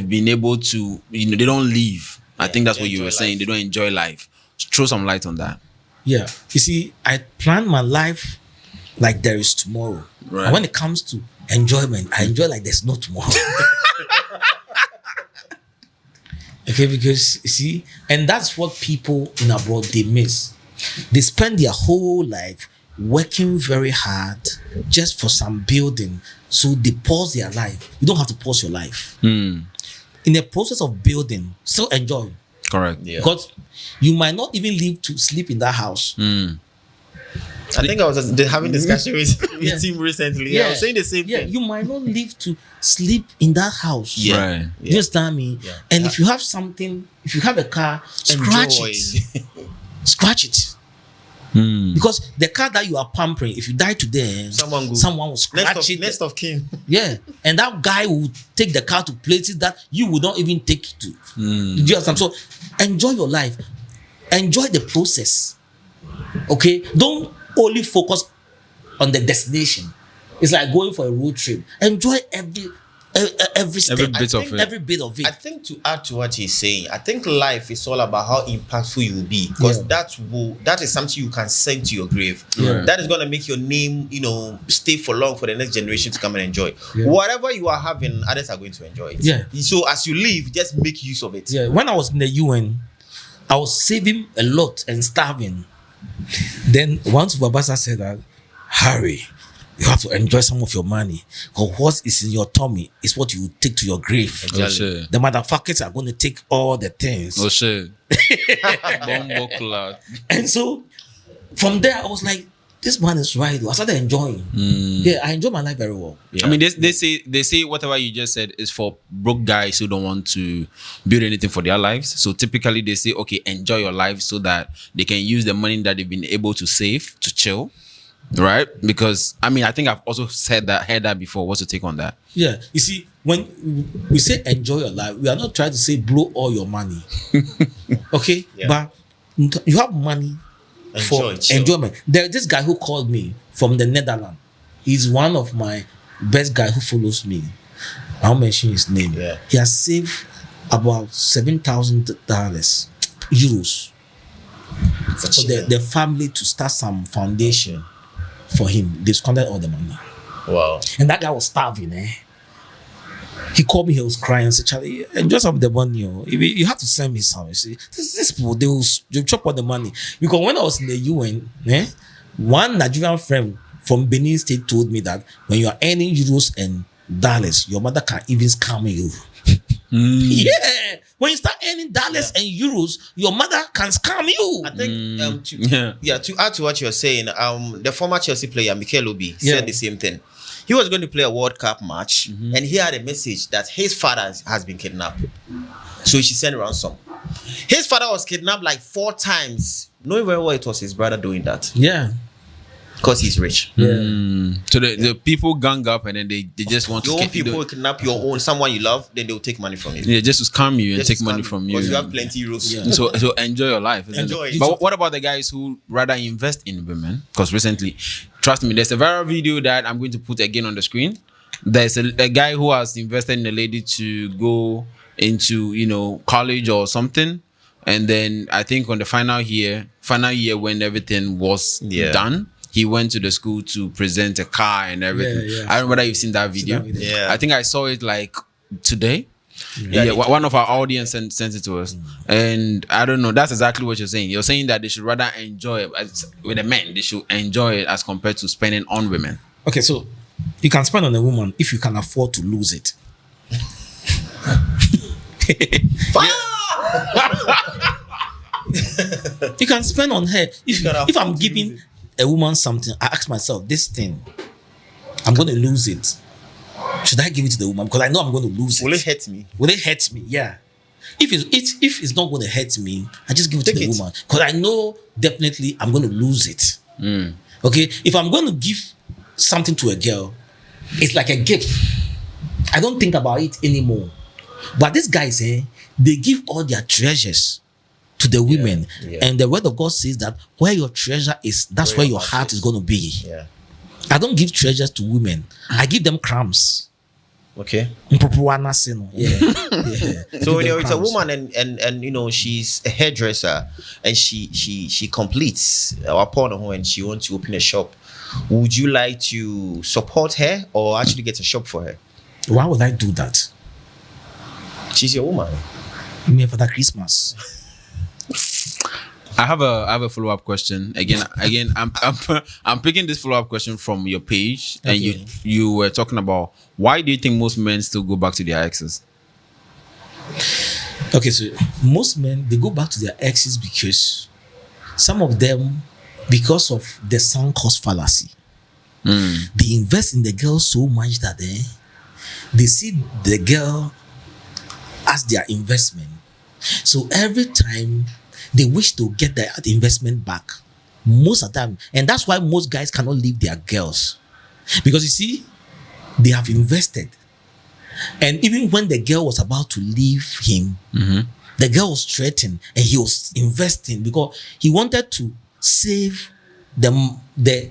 been able to, they don't live. I think that's what you were saying. life. They don't enjoy life. Throw some light on that. Yeah. You see, I plan my life like there is tomorrow. Right. And when it comes to enjoyment, I enjoy like there's no tomorrow. Okay, because you see, and that's what people in abroad they miss. They spend their whole life working very hard just for some building. So they pause their life. You don't have to pause your life. In the process of building, still enjoy. Correct. Yeah. Because you might not even live to sleep in that house. I think I was having discussion with him recently. Yeah. I was saying the same Yeah, thing. you might not live to sleep in that house. Yeah. Right. You understand me? Yeah. And if you have something, if you have a car, scratch Enjoy. it. Scratch it. Because the car that you are pampering, if you die today, Someone will scratch it. Next of kin. Yeah. And that guy will take the car to places that you would not even take it to. You understand? So enjoy your life. Enjoy the process. Okay? Don't only focus on the destination. It's like going for a road trip. Enjoy every step, Every bit of it. every bit of it. I think to add to what he's saying, I think life is all about how impactful you will be, because that is something you can send to your grave. Yeah. That is going to make your name, stay for long for the next generation to come and enjoy. Yeah. Whatever you are having, others are going to enjoy it. Yeah. So as you leave, just make use of it. Yeah, when I was in the UN, I was saving a lot and starving. Then once Babasa said that, Harry, you have to enjoy some of your money, because what is in your tummy is what you take to your grave. Oh, shit. The motherfuckers are going to take all the things. Oh, shit. Bombo clock. And so from there, I was like, this man is right. I started enjoying. Yeah, I enjoy my life very well. I mean, they say whatever you just said is for broke guys who don't want to build anything for their lives. So typically they say, okay, enjoy your life so that they can use the money that they've been able to save to chill, right? Because I mean, I think I've also heard that before. What's your take on that? Yeah, you see, when we say enjoy your life, we are not trying to say blow all your money. Okay, Yeah. but you have money for chill. enjoyment. There's this guy who called me from the Netherlands. He's one of my best guy who follows me. I'll mention his name. Yeah. He has saved about $7,000 euros for the family to start some foundation for him. They squandered all the money. Wow. And that guy was starving, He called me, he was crying and said, Charlie, enjoy some of the money. You have to send me some. You see, these people, they'll chop all the money. Because when I was in the UN, one Nigerian friend from Benin State told me that when you are earning euros and dollars, your mother can even scam you. Yeah. When you start earning dollars and euros, your mother can scam you. I think to add to what you're saying, the former Chelsea player Mikel Obi said the same thing. He was going to play a World Cup match, and he had a message that his father has been kidnapped. So she sent ransom. His father was kidnapped like 4 times, knowing very well it was his brother doing that. Yeah. Because he's rich. Yeah. So the people gang up and then they just want Your to own people will kidnap your own someone you love, then they'll take money from you. Yeah, just to scam you and Just take to money scam from you. Because you have plenty euros. Yeah. So enjoy your life. Isn't Enjoy it? it. But what about the guys who rather invest in women? Because recently, trust me, there's a viral video that I'm going to put again on the screen. There's a guy who has invested in a lady to go into college or something, and then I think on the final year when everything was done, he went to the school to present a car and everything. Yeah. I don't know whether you've seen that video. Yeah. I think I saw it like today. Yeah, one of our audience sent it to us, and I don't know. That's exactly what you're saying. You're saying that they should rather enjoy it with the men. They should enjoy it as compared to spending on women. Okay, so you can spend on a woman if you can afford to lose it. You can spend on her if I'm giving a woman something. I ask myself, this thing, I'm going to lose it. Should I give it to the woman? Because I know I'm going to lose it. Will it hurt me? Will it hurt me? Yeah. If it's not going to hurt me, I just give it to the woman. Because I know definitely I'm going to lose it. Okay? If I'm going to give something to a girl, it's like a gift. I don't think about it anymore. But these guys, they give all their treasures to the women. Yeah. And the word of God says that where your treasure is, that's where your heart is going to be. Yeah. I don't give treasures to women. I give them crumbs. Okay. Yeah. So when you're with a woman and you know she's a hairdresser and she completes upon her and she wants to open a shop, would you like to support her or actually get a shop for her? Why would I do that? She's your woman. Me for that Christmas. I have a follow-up question. Again, I'm picking this follow-up question from your page, and you were talking about why do you think most men still go back to their exes? Okay, so most men, they go back to their exes because some of them, because of the sunk cost fallacy, they invest in the girl so much that they see the girl as their investment. So every time they wish to get their investment back, most of the time, and that's why most guys cannot leave their girls, because you see, they have invested. And even when the girl was about to leave him, the girl was threatened and he was investing because he wanted to save the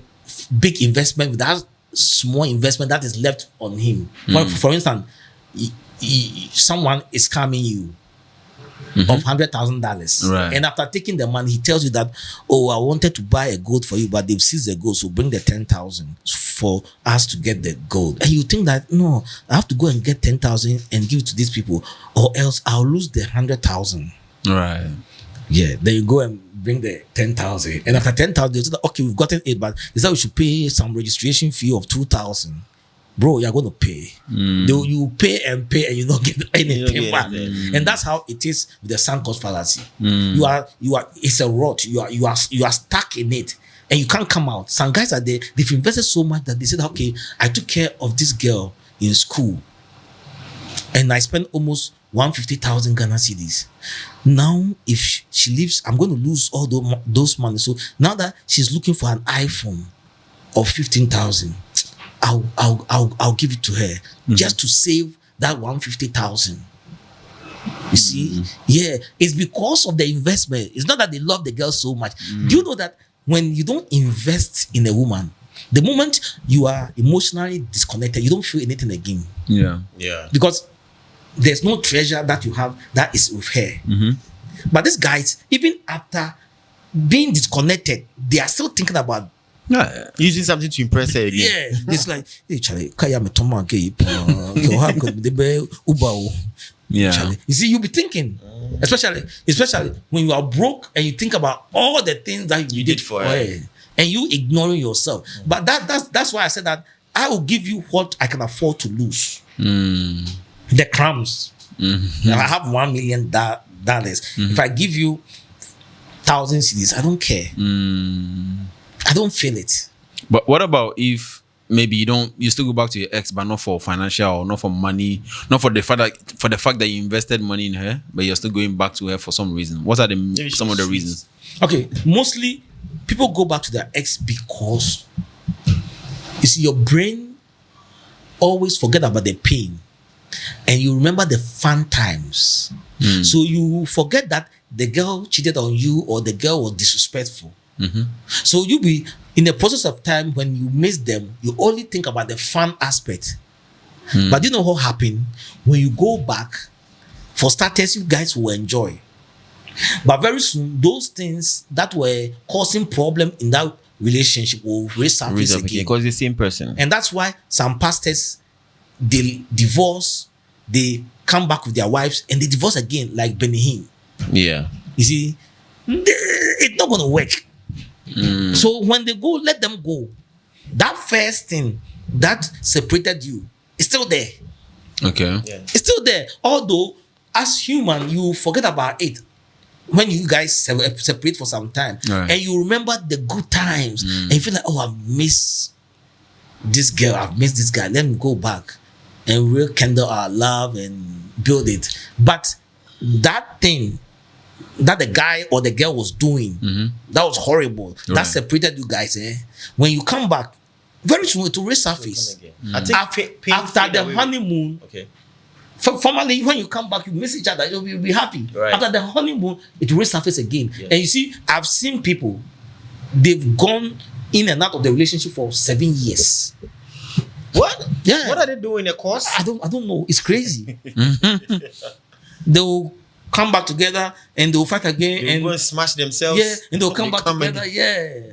big investment with that small investment that is left on him. For instance, someone is scamming you of $100,000, right? And after taking the money, he tells you that, oh, I wanted to buy a gold for you, but they've seized the gold, so bring the 10,000 for us to get the gold. And you think that no, I have to go and get 10,000 and give it to these people, or else I'll lose the 100,000. Right. Yeah. Then you go and bring the 10,000, and after 10,000, they say, okay, we've gotten it, but they say we should pay some registration fee of 2,000. Bro, you're going to pay. You pay and you don't get anything back. And that's how it is with the sunk cost fallacy. You are. It's a rot. You are stuck in it, and you can't come out. Some guys are there. They've invested so much that they said, okay, I took care of this girl in school, and I spent almost 150,000 Ghana cedis. Now, if she leaves, I'm going to lose all those money. So now that she's looking for an iPhone of 15,000. I'll give it to her just to save that 150,000. You see, it's because of the investment. It's not that they love the girl so much. Do you know that when you don't invest in a woman, the moment you are emotionally disconnected, you don't feel anything again. Yeah. Because there's no treasure that you have that is with her. But these guys, even after being disconnected, they are still thinking about using something to impress her again. Yeah, it's like, hey, Charlie, Charlie. You see, you'll be thinking, especially when you are broke and you think about all the things that you did for her, and you ignoring yourself. But that's why I said that I will give you what I can afford to lose. The crumbs. I have $1 million. If I give you 1,000 CDs, I don't care. I don't feel it. But what about if maybe you still go back to your ex, but not for financial or not for money, not for the fact that you invested money in her, but you're still going back to her for some reason? What are some of the reasons? Okay, mostly people go back to their ex because you see, your brain always forget about the pain and you remember the fun times. So you forget that the girl cheated on you or the girl was disrespectful. So you be in the process of time when you miss them, you only think about the fun aspect. But you know what happened when you go back? For starters, you guys will enjoy. But very soon, those things that were causing problem in that relationship will resurface again. Because the same person. And that's why some pastors, they divorce, they come back with their wives, and they divorce again, like Benny Hinn. Yeah. You see, it's not going to work. So when they go, let them go. That first thing that separated you is still there. Okay. Yeah. It's still there. Although, as human, you forget about it when you guys separate for some time. Right. And you remember the good times. And you feel like, oh, I've missed this girl. I've missed this guy. Let me go back. and we'll kindle our love and build it. But that thing that the guy or the girl was doing, that was horrible. That separated you guys. When you come back, very soon it will resurface. I think After the honeymoon, okay. Formally, when you come back, you miss each other, you'll be happy. Right. After the honeymoon, it will resurface again. Yeah. And you see, I've seen people, they've gone in and out of the relationship for 7 years. What? Yeah. What are they doing in a course? I don't know. It's crazy. They'll come back together and they'll fight again They and go and smash themselves. yeah, and they'll come back together. again. Yeah.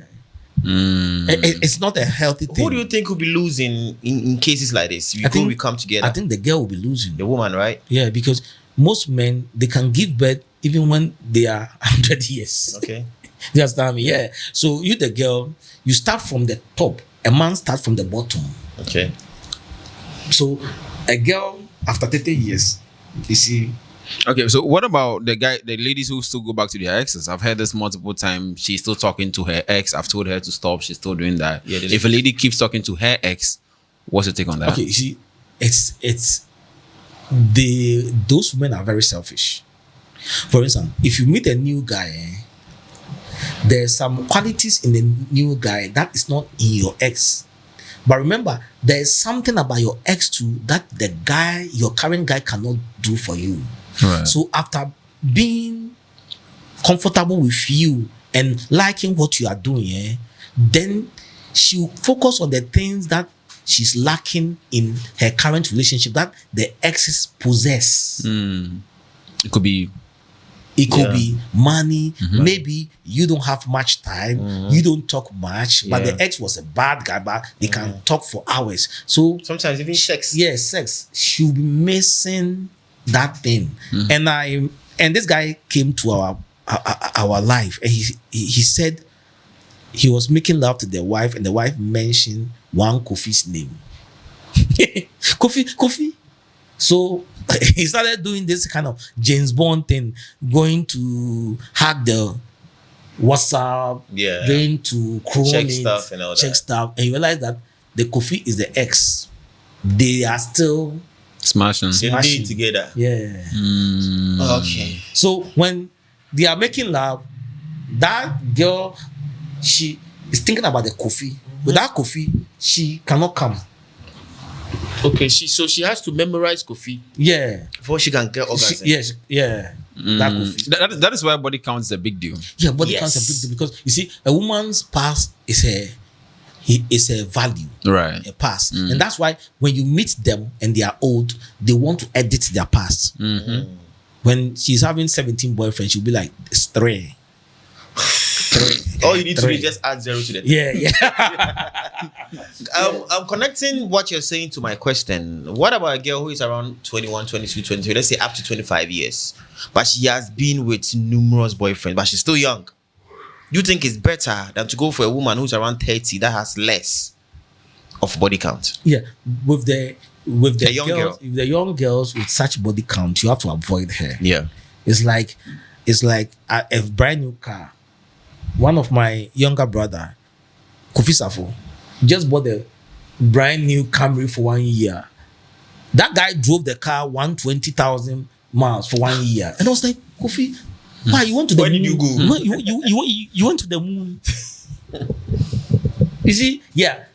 It's not a healthy thing. Who do you think will be losing in cases like this? We come together. I think the girl will be losing. The woman, right? Yeah, because most men, they can give birth even when they are 100 years. Okay. You understand me? Yeah. So you, the girl, you start from the top. A man starts from the bottom. Okay. So a girl, after 30 years, you see. Okay, so what about the ladies who still go back to their exes? I've heard this multiple times. She's still talking to her ex. I've told her to stop. She's still doing that. Yeah, if a lady keeps talking to her ex, what's your take on that? Okay, you see, those women are very selfish. For instance, if you meet a new guy, there's some qualities in the new guy that is not in your ex. But remember, there's something about your ex too that your current guy cannot do for you. Right. So after being comfortable with you and liking what you are doing, then she'll focus on the things that she's lacking in her current relationship that the exes possess. It could be money. Maybe you don't have much time. You don't talk much. But the ex was a bad guy, but they can talk for hours. So sometimes even sex. Yeah, sex. She'll be missing that thing. And this guy came to our life, and he said he was making love to the wife, and the wife mentioned one Kofi's name. Kofi. So he started doing this kind of James Bond thing, going to hack the WhatsApp, going to Chrome, check stuff and all that. And you realize that the Kofi is the ex. They are still smashing together. Yeah. Okay. So when they are making love, that girl, she is thinking about the Kofi. Without Kofi, she cannot come. Okay, so she has to memorize Kofi. Yeah. Before she can get orgasm. That Kofi. That is why body count is a big deal. Yeah, body count is a big deal because you see, a woman's past is a value. Right. A past. And that's why when you meet them and they are old, they want to edit their past. When she's having 17 boyfriends, she'll be like, it's 3. All you need to do is just add 0 to the 10. Yeah. I'm connecting what you're saying to my question. What about a girl who is around 21, 22, 23, let's say up to 25 years, but she has been with numerous boyfriends, but she's still young? You think it's better than to go for a woman who's around 30 that has less of body count? Yeah. With the young girls, girl. with the young girls with such body count, you have to avoid her. Yeah. It's like a brand new car. One of my younger brother, Kofi Safo, just bought a brand new Camry for 1 year. That guy drove the car 120,000 miles for 1 year. And I was like, Kofi, why you went to the moon? Where did you go? You went to the moon. You see, yeah,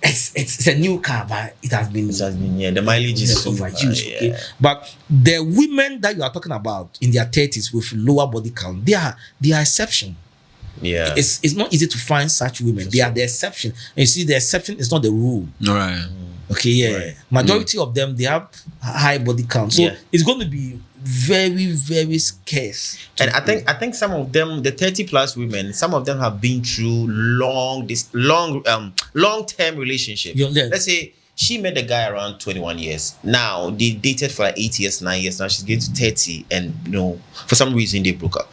it's a new car, but it has been the mileage is so overused. Okay? But the women that you are talking about in their 30s with lower body count, they are exception. Yeah. It's not easy to find such women. They are the exception. And you see, the exception is not the rule. All right. Okay, yeah. Right. Majority of them, they have high body count. So it's going to be very, very scarce. And I think some of them, the 30 plus women, some of them have been through long term relationship. Yeah. Let's say she met the guy around 21 years. Now they dated for like 8 years, 9 years. Now she's getting to 30, and for some reason they broke up.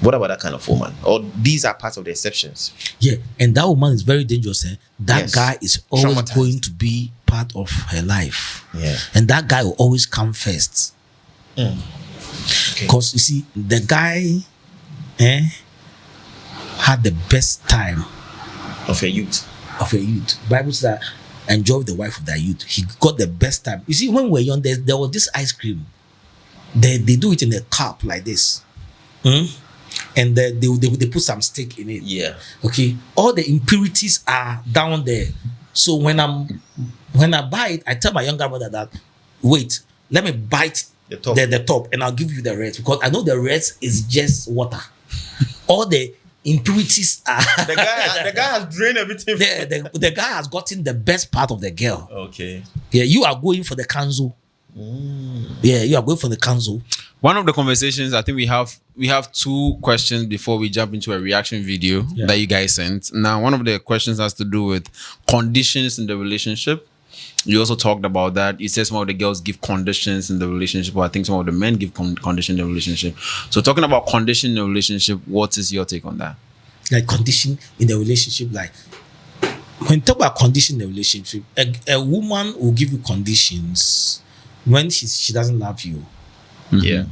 What about that kind of woman? Or these are parts of the exceptions? Yeah, and that woman is very dangerous. That guy is always going to be part of her life. Yeah. And that guy will always come first. Okay. Because you see, the guy had the best time Of her youth. Bible says that enjoy the wife of their youth. He got the best time. You see, when we were young, there was this ice cream. They do it in a cup like this. And they put some steak in it. Yeah. Okay. All the impurities are down there. So when I buy it, I tell my younger brother that, wait, let me bite the top and I'll give you the rest, because I know the rest is just water. All the impurities are the guy has drained everything. The guy has gotten the best part of the girl. Okay. Yeah, you are going for the kanzo. Yeah, you are going for the kanzo. One of the conversations, I think we have 2 questions before we jump into a reaction video that you guys sent. Now, one of the questions has to do with conditions in the relationship. You also talked about that. You said some of the girls give conditions in the relationship, or I think some of the men give condition in the relationship. So talking about condition in the relationship, what is your take on that? Like condition in the relationship, like when you talk about condition in the relationship, a woman will give you conditions when she doesn't love you. Yeah.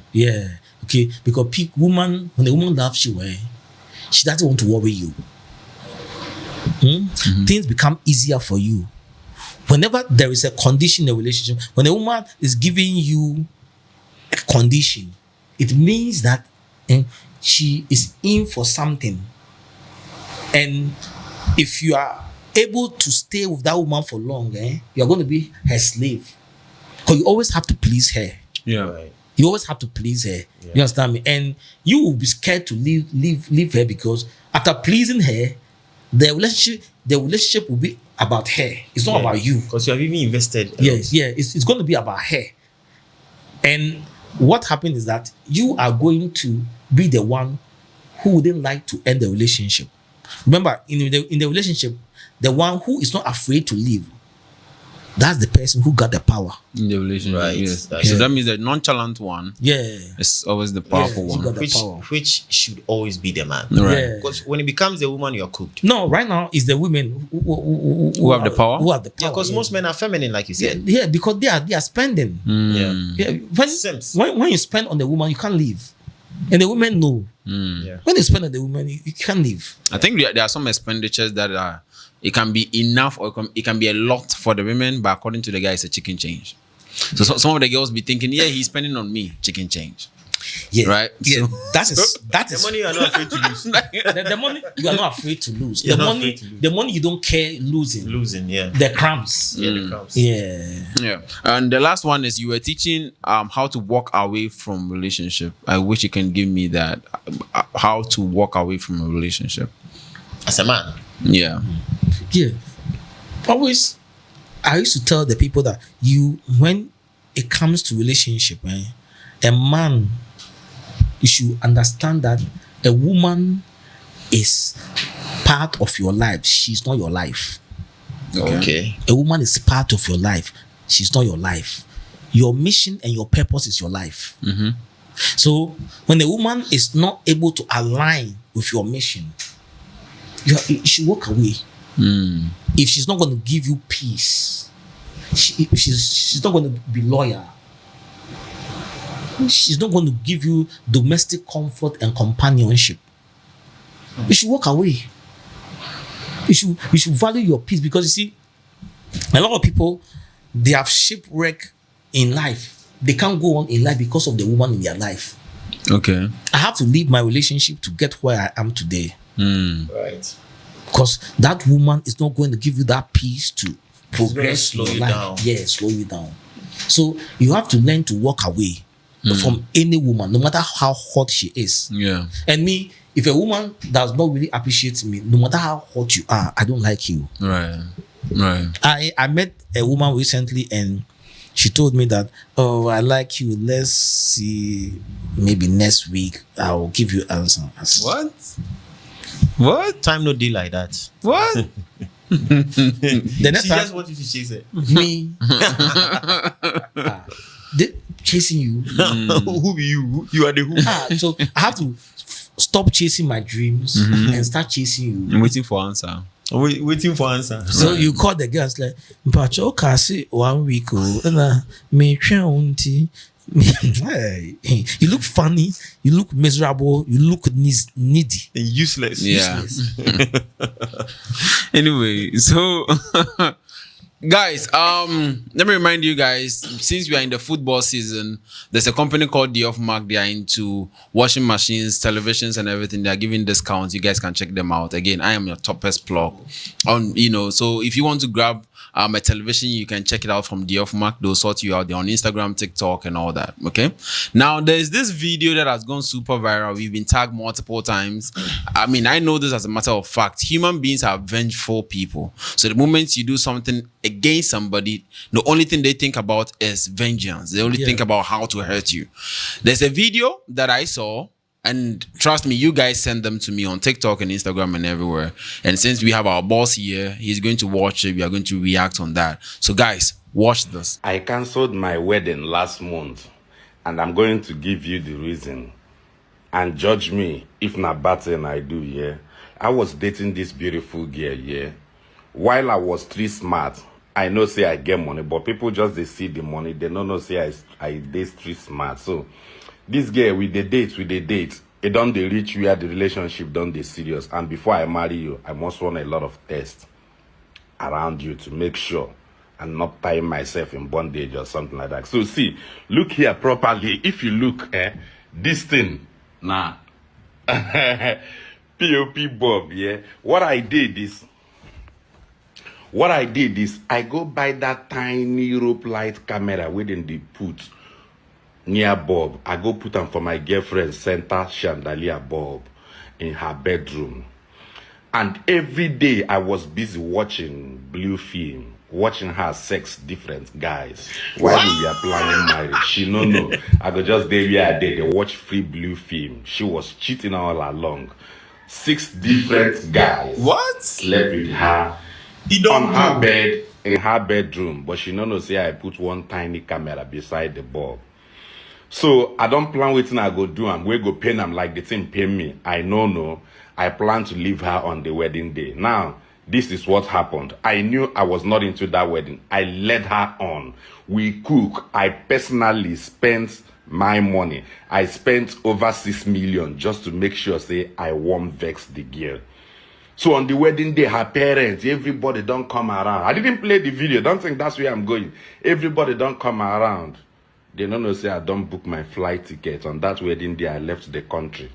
Okay. Because when the woman loves you, she doesn't want to worry you. Things become easier for you. Whenever there is a condition in a relationship, when a woman is giving you a condition, it means that she is in for something. And if you are able to stay with that woman for long, you're going to be her slave. Because you always have to please her. Yeah. Right. You always have to please her. Yeah. You understand me? And you will be scared to leave her, because after pleasing her, the relationship will be about her. It's not about you. Because you have even invested. Yes, it's going to be about her. And what happens is that you are going to be the one who wouldn't like to end the relationship. Remember, in the relationship, the one who is not afraid to leave, that's the person who got the power in the relationship. Right. Yes. So that means the nonchalant one, is always the powerful one, which should always be the man. Right. Because when it becomes the woman, you're cooked. No, right now it's the women who have the power. Who have the power? Yeah, because most men are feminine, like you said. Yeah, because they are spending. When you spend on the woman, you can't leave, and the women know. When you spend on the woman, you can't leave. I think there are some expenditures that are. It can be enough, or it can be a lot for the women, but according to the guy, it's a chicken change. So some of the girls be thinking, he's spending on me, chicken change. Yeah, right. Yeah, so, that is the money you are not afraid to lose. the money you are not afraid to lose. The money you don't care losing. The crumbs. The crumbs. Yeah. And the last one is you were teaching how to walk away from relationship. I wish you can give me that. How to walk away from a relationship as a man. Yeah. Always, I used to tell the people that when it comes to relationship, a man, you should understand that a woman is part of your life. She's not your life. Okay. A woman is part of your life. She's not your life. Your mission and your purpose is your life. So when a woman is not able to align with your mission, you should walk away. If she's not going to give you peace, she's not going to be loyal. She's not going to give you domestic comfort and companionship. You should walk away. You should value your peace, because you see, a lot of people, they have shipwreck in life. They can't go on in life because of the woman in their life. Okay. I have to leave my relationship to get where I am today. Right. Because that woman is not going to give you that peace to progress slow your you life. down. Yeah, slow you down. So you have to learn to walk away from any woman, no matter how hot she is. Yeah. And me, if a woman does not really appreciate me, no matter how hot you are, I don't like you. Right. I met a woman recently, and she told me that, oh, I like you. Let's see, maybe next week I'll give you answer. What? Time no deal like that. What? The next She time, just wanted to chase it. me chasing you. Who be you? You are the who. So I have to stop chasing my dreams and start chasing you. I'm waiting for answer. Waiting for answer. So you call the girls like, "Mpacho kasi 1 week na me twenty." You look funny. You look miserable. You look needy and useless. Yeah. Anyway, so Guys, let me remind you guys, since we are in the football season, there's a company called TruthMarks. They are into washing machines, televisions, and everything. They are giving discounts. You guys can check them out. Again, I am your toppest plug. So if you want to grab a television, you can check it out from TruthMarks. They'll sort you out. They're on Instagram, TikTok, and all that. Okay. Now there's this video that has gone super viral. We've been tagged multiple times. I mean, I know this as a matter of fact. Human beings are vengeful people. So the moment you do something against somebody, the only thing they think about is vengeance. They only think about how to hurt you. There's a video that I saw, and trust me, you guys send them to me on TikTok and Instagram and everywhere. And since we have our boss here, he's going to watch it. We are going to react on that. So guys, watch this. I cancelled my wedding last month, and I'm going to give you the reason. And judge me if not bad thing I do, yeah. I was dating this beautiful girl, yeah. While I was street smart, I know say I get money, but people just they see the money. They don't know say I dey street smart. So this girl with the date, it don't they reach where the relationship don't they serious. And before I marry you, I must run a lot of tests around you to make sure I'm not tying myself in bondage or something like that. So see, look here properly. If you look, this thing, nah, POP Bob, yeah. What I did is, I go buy that tiny rope light camera within the put near Bob. I go put them for my girlfriend's center chandelier bulb in her bedroom. And every day I was busy watching blue film, watching her sex different guys while we were planning marriage. She no. I go just there where I did. They watch free blue film. She was cheating all along. 6 different guys. What? Slept with her on her bed in her bedroom, but she no know say I put one tiny camera beside the bulb. So I don't plan waiting I go do am. We go pay them like the thing pay me. I no. I plan to leave her on the wedding day. Now, this is what happened. I knew I was not into that wedding. I led her on. We cook. I personally spent my money. I spent over 6 million just to make sure say I won't vex the girl. So on the wedding day, her parents, everybody don't come around. I didn't play the video. Don't think that's where I'm going. Everybody don't come around. They don't know say I don't book my flight ticket. On that wedding day, I left the country.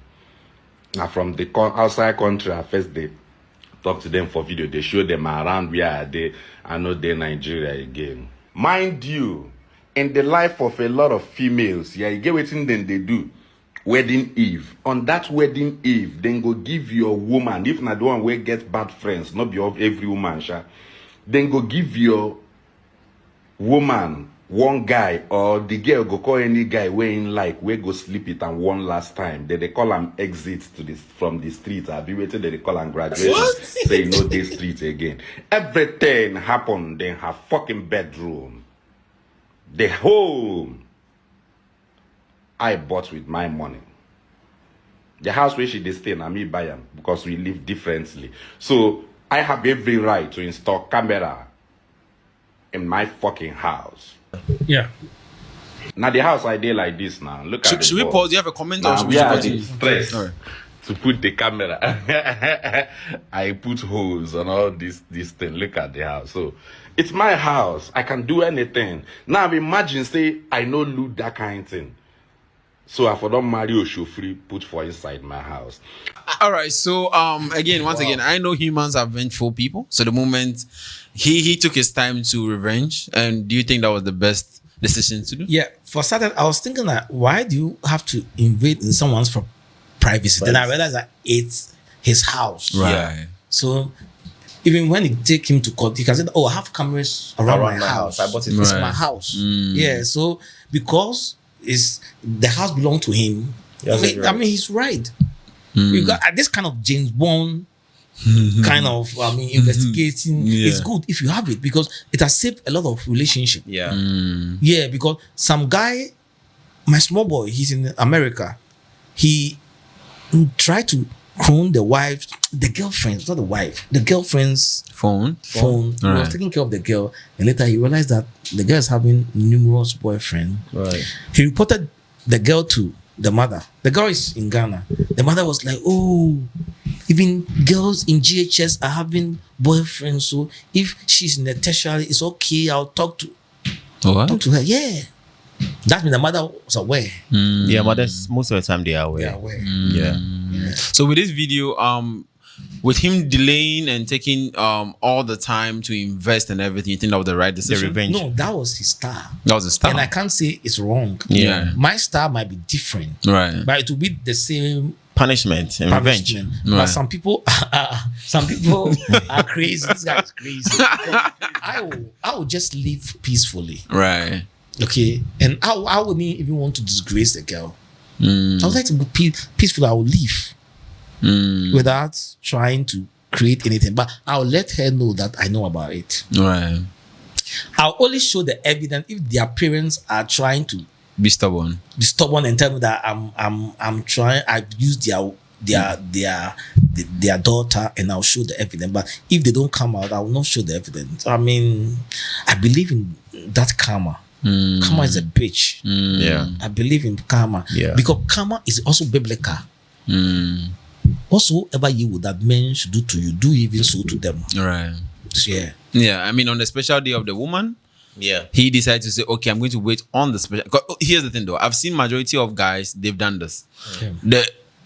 Now from the outside country, I first they talk to them for video. They show them around where they. I know they're Nigeria again. Mind you, in the life of a lot of females, yeah, you get what then they do. Wedding eve. On that wedding eve, then go give your woman, if not the one where get bad friends, not be of every woman, sha. Then go give your woman one guy, or the girl go call any guy where in like where go sleep it and one last time. Then they call him exit to this from the street. I'll be waiting they call him graduation. Say no day street again. Everything happened in her fucking bedroom. The home I bought with my money. The house where she stay, and me buy them because we live differently. So I have every right to install camera in my fucking house. Yeah. Now the house I did like this now. Look at Should we board. pause? Do you have a comment or Now should we we are continue? stressed All right. to put the camera. I put holes on all this thing. Look at the house. So it's my house. I can do anything. Now imagine say I no loot that kind of thing. So I for don't marry Oshofri, put for inside my house. All right. So once again, I know humans are vengeful people. So the moment he took his time to revenge, and do you think that was the best decision to do? Yeah. For starters, I was thinking that why do you have to invade in someone's privacy? Then I realized that it's his house. Right. Yeah. So even when he take him to court, he can say, "Oh, I have cameras around my house. I bought it. It's Right. my house." Yeah. So because the house belongs to him, Yes, he's right. he's right. You got this kind of James Bond kind of investigating. It's good if you have it because it has saved a lot of relationship. Yeah. Yeah, because some guy, my small boy, he's in America. He tried to clone the wife, the girlfriend, not the wife, the girlfriend's Phone. phone. He was Right. taking care of the girl, and later he realized that the girl is having numerous boyfriends. Right. He reported the girl to the mother. The girl is in Ghana. The mother was like, "Oh, Even girls in GHS are having boyfriends. So if she's in a tertiary, it's okay. I'll talk to her. Yeah. That means the mother was aware. Yeah, mothers most of the time they are aware. They are aware. Yeah. So with this video, with him delaying and taking all the time to invest and everything, you think that was the right The decision? revenge. No, that was his style. That was a style. And I can't say it's wrong. Yeah. My style might be different. Right. But it will be the same Punishment and revenge. punishment. Right. But some people are crazy. This guy is crazy. I will just live peacefully. Right. Okay. And I wouldn't even want to disgrace the girl. I would like to be peaceful. I will leave without trying to create anything. But I'll let her know that I know about it. Right. I'll only show the evidence if their parents are trying to Be stubborn. be stubborn and tell me that I'm trying. I've used their daughter, and I'll show the evidence. But if they don't come out, I will not show the evidence. I mean, I believe in that karma. Karma is a bitch. Yeah. I believe in karma. Yeah. Because karma is also biblical. Whatsoever you would that men should do to you, do even so to them. Right. Yeah. Yeah. I mean, on the special day of the woman, Yeah. he decided to say, okay, I'm going to wait on the special. 'Cause here's the thing though. I've seen majority of guys, they've done this.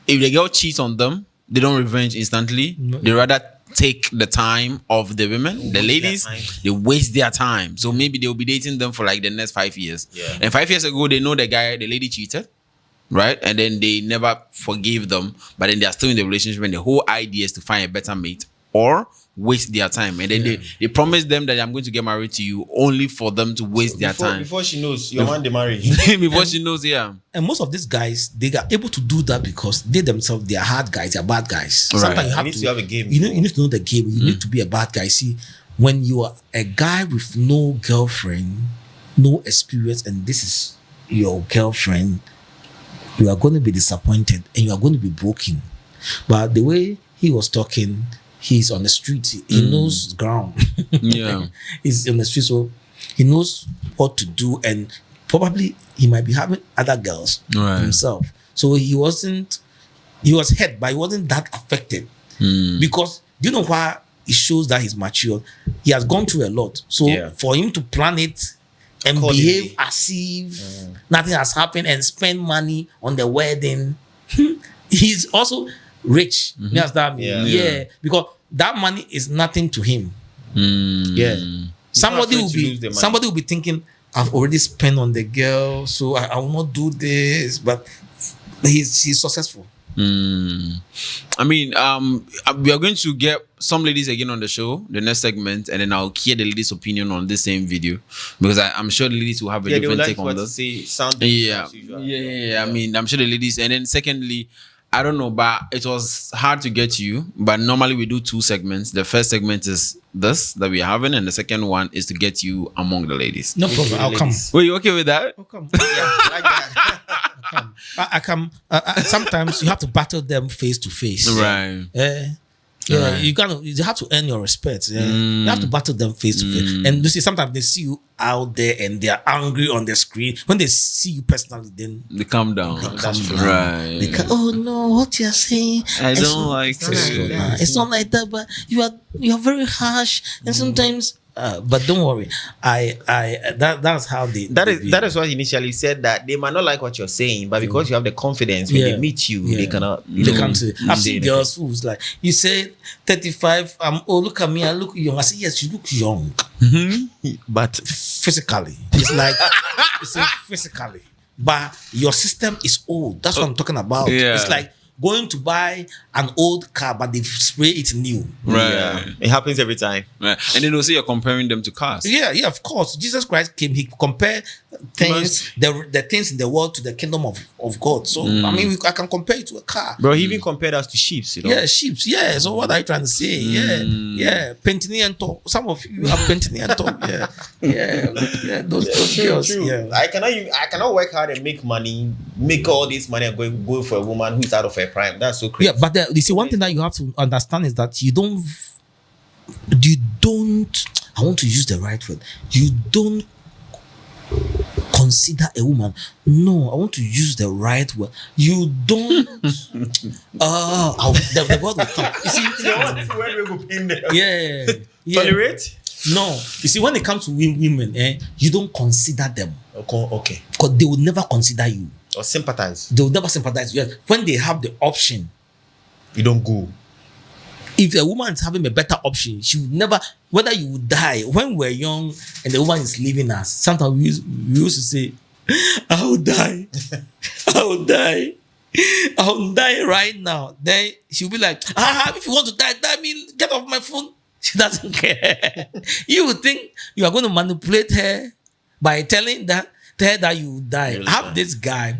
If the girl cheats on them, they don't revenge instantly. They rather take the time of the women, the ladies, they waste their time. So maybe they'll be dating them for like the next 5 years. Yeah. And 5 years ago, they know the lady cheated, right? And then they never forgave them, but then they are still in the relationship, and the whole idea is to find a better mate or waste their time. And then they promise them that I'm going to get married to you, only for them to waste their time. Before she knows, your man they marry. Before she knows, yeah. And most of these guys, they are able to do that because they themselves, they are hard guys, they are bad guys. Right. Sometimes You need to have a game. You need to know the game. You need to be a bad guy. See, when you are a guy with no girlfriend, no experience, and this is your girlfriend, you are going to be disappointed and you are going to be broken. But the way he was talking, he's on the street. He knows ground. Yeah. He's on the street, so he knows what to do, and probably he might be having other girls himself. So he was hurt, but he wasn't that affected. Because do you know why it shows that he's mature? He has gone through a lot. So for him to plan it and behave as if nothing has happened and spend money on the wedding, he's also rich. You understand me? Yeah. Because that money is nothing to him. Yeah. Somebody will be thinking, I've already spent on the girl, so I will not do this. But he's successful. I mean, we are going to get some ladies again on the show, the next segment, and then I'll hear the ladies' opinion on this same video, because I'm sure the ladies will have a different take on this. I mean, I'm sure the ladies, and then secondly, I don't know, but it was hard to get you. But normally we do 2 segments. The first segment is this that we're having, and the second one is to get you among the ladies. No problem. I'll come. Were you okay with that? I'll come. Yeah, like that. I come. Sometimes you have to battle them face to face. Right. Yeah, you have to earn your respect. Yeah? You have to battle them face to face. And you see, sometimes they see you out there and they are angry on the screen. When they see you personally, then they calm down. Right. They oh no, what you're saying? I don't like it. It's not like that, but you are very harsh, and sometimes. But don't worry, that's how they. That is what he initially said, that they might not like what you're saying, but because you have the confidence, when they meet you, they cannot. They can't say. I've seen girls who's like, you say 35. Oh, look at me, I look young. I say, yes, you look young, but physically, it's like it's physically, but your system is old. That's what I'm talking about. Yeah. It's like going to buy an old car, but they spray it new. Right. Yeah. It happens every time. Right. And then they'll say you're comparing them to cars. Yeah, of course. Jesus Christ came, he compared things, the things in the world to the kingdom of God. So, I mean, I can compare it to a car. Bro, he even compared us to sheep, you know? Yeah, sheep. Yeah. So what are you trying to say? Yeah. Pentinian talk. Some of you have Pentinian talk. Yeah. Those girls. True. Yeah. I cannot work hard and make money, make all this money and go for a woman who's out of her prime. That's so crazy. Yeah, but you see, one thing that you have to understand is that you don't. I want to use the right word. You don't consider a woman. No, I want to use the right word. You don't. The word will come. You see, yeah. Tolerate? No, you see, when it comes to women, you don't consider them. Okay. Because they will never consider you. Or sympathize. They will never sympathize with you. When they have the option, you don't go. If a woman is having a better option, she would never, whether you would die. When we're young and the woman is leaving us, sometimes we used to say, I will die. I will die. I will die right now. Then she'll be like, if you want to die, me, get off my phone. She doesn't care. You would think you are going to manipulate her by tell her that you will die. I have this guy,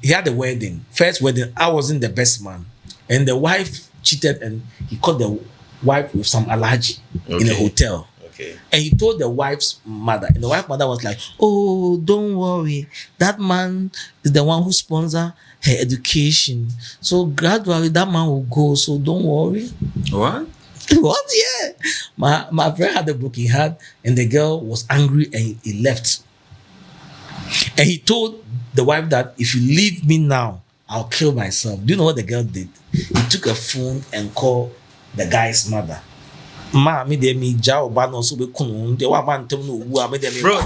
he had a wedding, first wedding. I wasn't the best man. And the wife cheated and he caught the wife with some allergy in a hotel. Okay. And he told the wife's mother, and the wife's mother was like, oh, don't worry. That man is the one who sponsors her education. So gradually that man will go, so don't worry. What? What? Yeah. My friend had a broken heart and the girl was angry and he left. And he told the wife that if you leave me now, I'll kill myself. Do you know what the girl did? He took a phone and called the guy's mother. Bro, they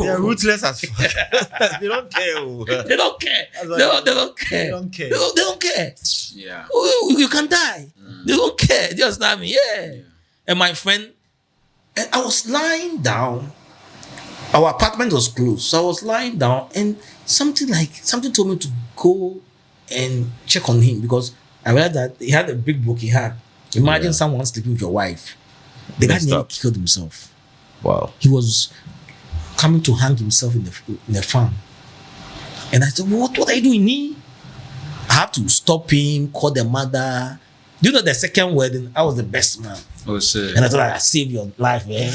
are ruthless as fuck. They don't care. They don't care. They don't care. Yeah. You can die. They don't care. You understand me? Yeah. And my friend, and I was lying down. Our apartment was closed. So I was lying down and something told me to go and check on him because I realized that he had a big broken heart. Imagine someone sleeping with your wife. The guy nearly killed himself. Wow. He was coming to hang himself in the farm. And I said, what are you doing? I have to stop him, call the mother. Do you know the second wedding, I was the best man. Oh, shit. And I thought, I saved your life, man.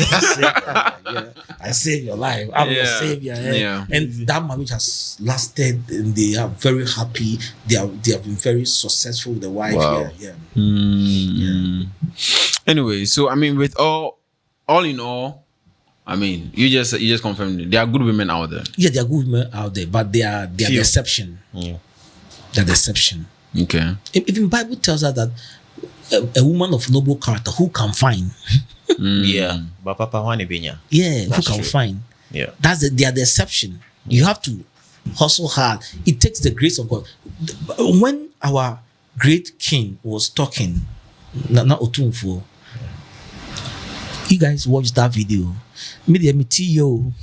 I saved your life. I'm your savior. Yeah. And that marriage has lasted and they are very happy. They have been very successful with the wife. Wow. Yeah. Anyway, so I mean, with all in all, I mean, you just confirmed there are good women out there. Yeah, there are good women out there, but they are the exception. Yeah. They're the exception. Okay. Even Bible tells us that a woman of noble character who can find. Yeah. But Papa Wanibinya. Yeah, That's who can true. find. Yeah. They are the exception. You have to hustle hard. It takes the grace of God. When our great king was talking, not Otunfo, you guys watch that video. Media mitiyo,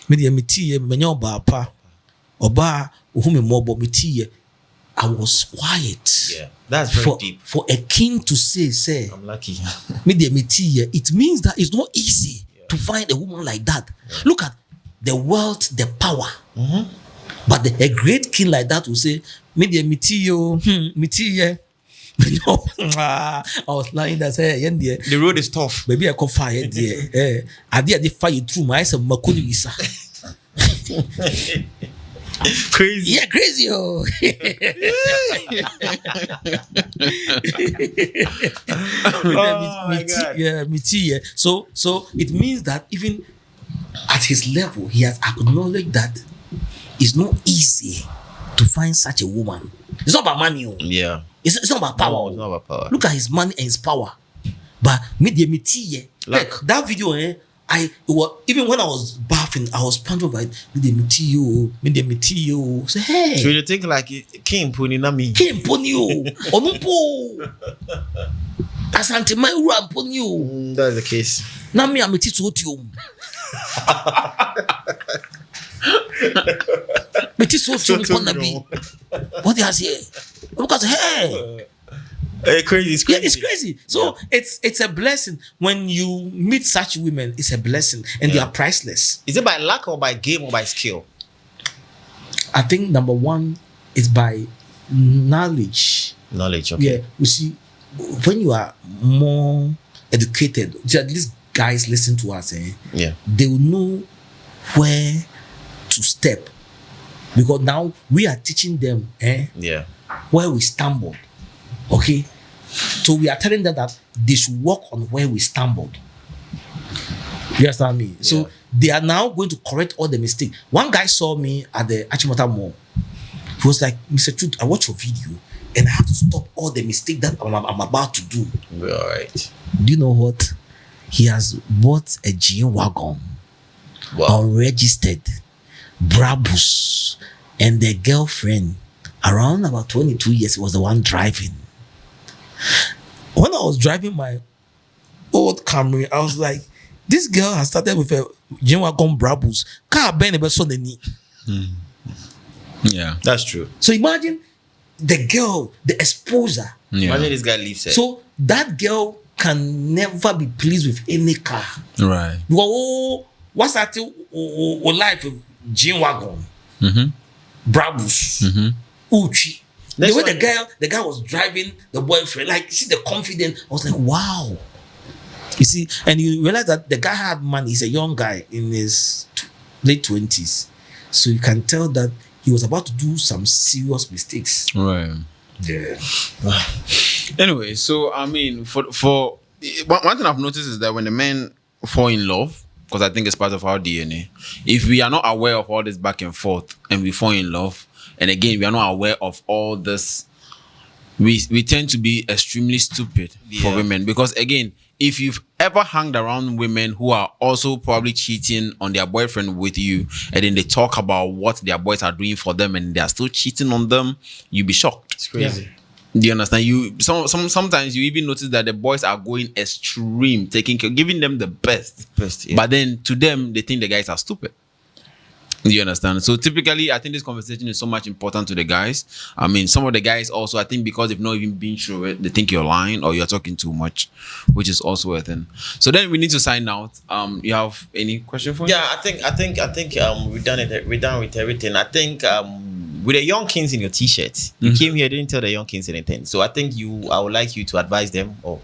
menyo bapa, oba uhume mobo mitiye. I was quiet. Yeah. That's very deep. For a king to say, I'm lucky. media mitiye, it means that it's not easy to find a woman like that. Yeah. Look at the wealth, the power. Mm-hmm. But a great king like that will say, media mitiyo, mitiye. I was lying there. The road is tough. Maybe I could fire there. I did fire through my son Makuni visa. Crazy. Yeah, crazy. Oh. My God. Yeah, yeah. So it means that even at his level, he has acknowledged that it's not easy to find such a woman. It's not about money. Yeah. It's not about power. No, it's not about power. Look at his money and his power. But like that video, even when I was bathing, I was pondering about Medimitio. Say, hey. So you think like King Puni Nami? King Ponyo. Onupo. Asante Maura Ponyo. That's the case. Nami ameti sotium. Meti sotium Ponabi. What do you say? Because hey. Crazy, it's crazy. Yeah, it's crazy. So it's a blessing when you meet such women. It's a blessing, and they are priceless. Is it by luck or by game or by skill? I think number one is by knowledge. Knowledge, okay. Yeah, you see, when you are more educated, at least guys listen to us. Yeah, they will know where to step because now we are teaching them. Yeah, where we stumbled. Okay, so we are telling them that they should work on where we stumbled. You understand me? So they are now going to correct all the mistakes. One guy saw me at the Achimota Mall. He was like, Mr. Truth, I watched your video and I have to stop all the mistakes that I'm about to do. Right. Do you know what? He has bought a G-Wagon, unregistered, Brabus, and the girlfriend, around about 22 years, was the one driving. When I was driving my old Camry, I was like, this girl has started with a G-Wagon Brabus. Yeah, that's true. So imagine the girl, the exposure. Yeah. Imagine this guy leaves her. So that girl can never be pleased with any car. Right. Because what's that life of G-Wagon, Brabus, Uchi. The way the guy was driving the boyfriend, like, see the confidence. I was like, wow. You see, and you realize that the guy had money. He's a young guy in his late 20s. So you can tell that he was about to do some serious mistakes. Right. Yeah. Anyway, so I mean, for one thing I've noticed is that when the men fall in love, because I think it's part of our DNA, if we are not aware of all this back and forth and we fall in love, and again we are not aware of all this, we tend to be extremely stupid for women. Because again, if you've ever hung around women who are also probably cheating on their boyfriend with you, and then they talk about what their boys are doing for them and they are still cheating on them, you'll be shocked. It's crazy. Yeah. Do you understand? Sometimes you even notice that the boys are going extreme, taking care, giving them the best. But then to them, they think the guys are stupid. Do you understand? So typically, I think this conversation is so much important to the guys. I mean, some of the guys also, I think because they've not even been through it, they think you're lying or you're talking too much, which is also a thing. So then we need to sign out. You have any question for me? Yeah, I think we've done it. We're done with everything. I think with the young kings in your t-shirt, you came here, didn't tell the young kings anything. So I think I would like you to advise them, or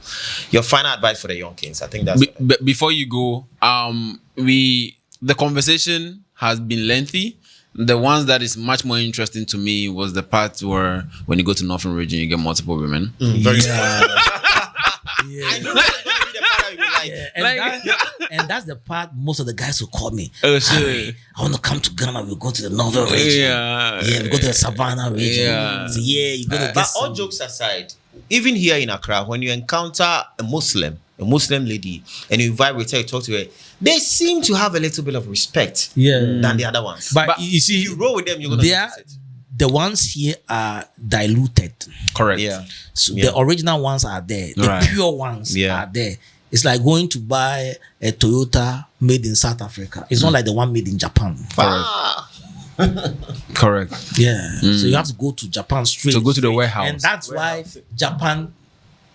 your final advice for the young kings. I think that's before you go, the conversation has been lengthy. The ones that is much more interesting to me was the part where when you go to Northern region, you get multiple women. I know that's going to be the part I would like. And that's the part most of the guys will call me. Oh, sure. I want to come to Ghana. We'll go to the Northern region. We go to the Savannah region. So you go to But all jokes aside, even here in Accra, when you encounter a Muslim lady, and you vibe with her, you talk to her, they seem to have a little bit of respect than the other ones. But you see, if you roll with them, you're going to notice it. The ones here are diluted. Correct. Yeah. So the original ones are there. The pure ones are there. It's like going to buy a Toyota made in South Africa. It's not like the one made in Japan. Correct. Yeah. So you have to go to Japan straight. So go to the warehouse. And that's why Japan,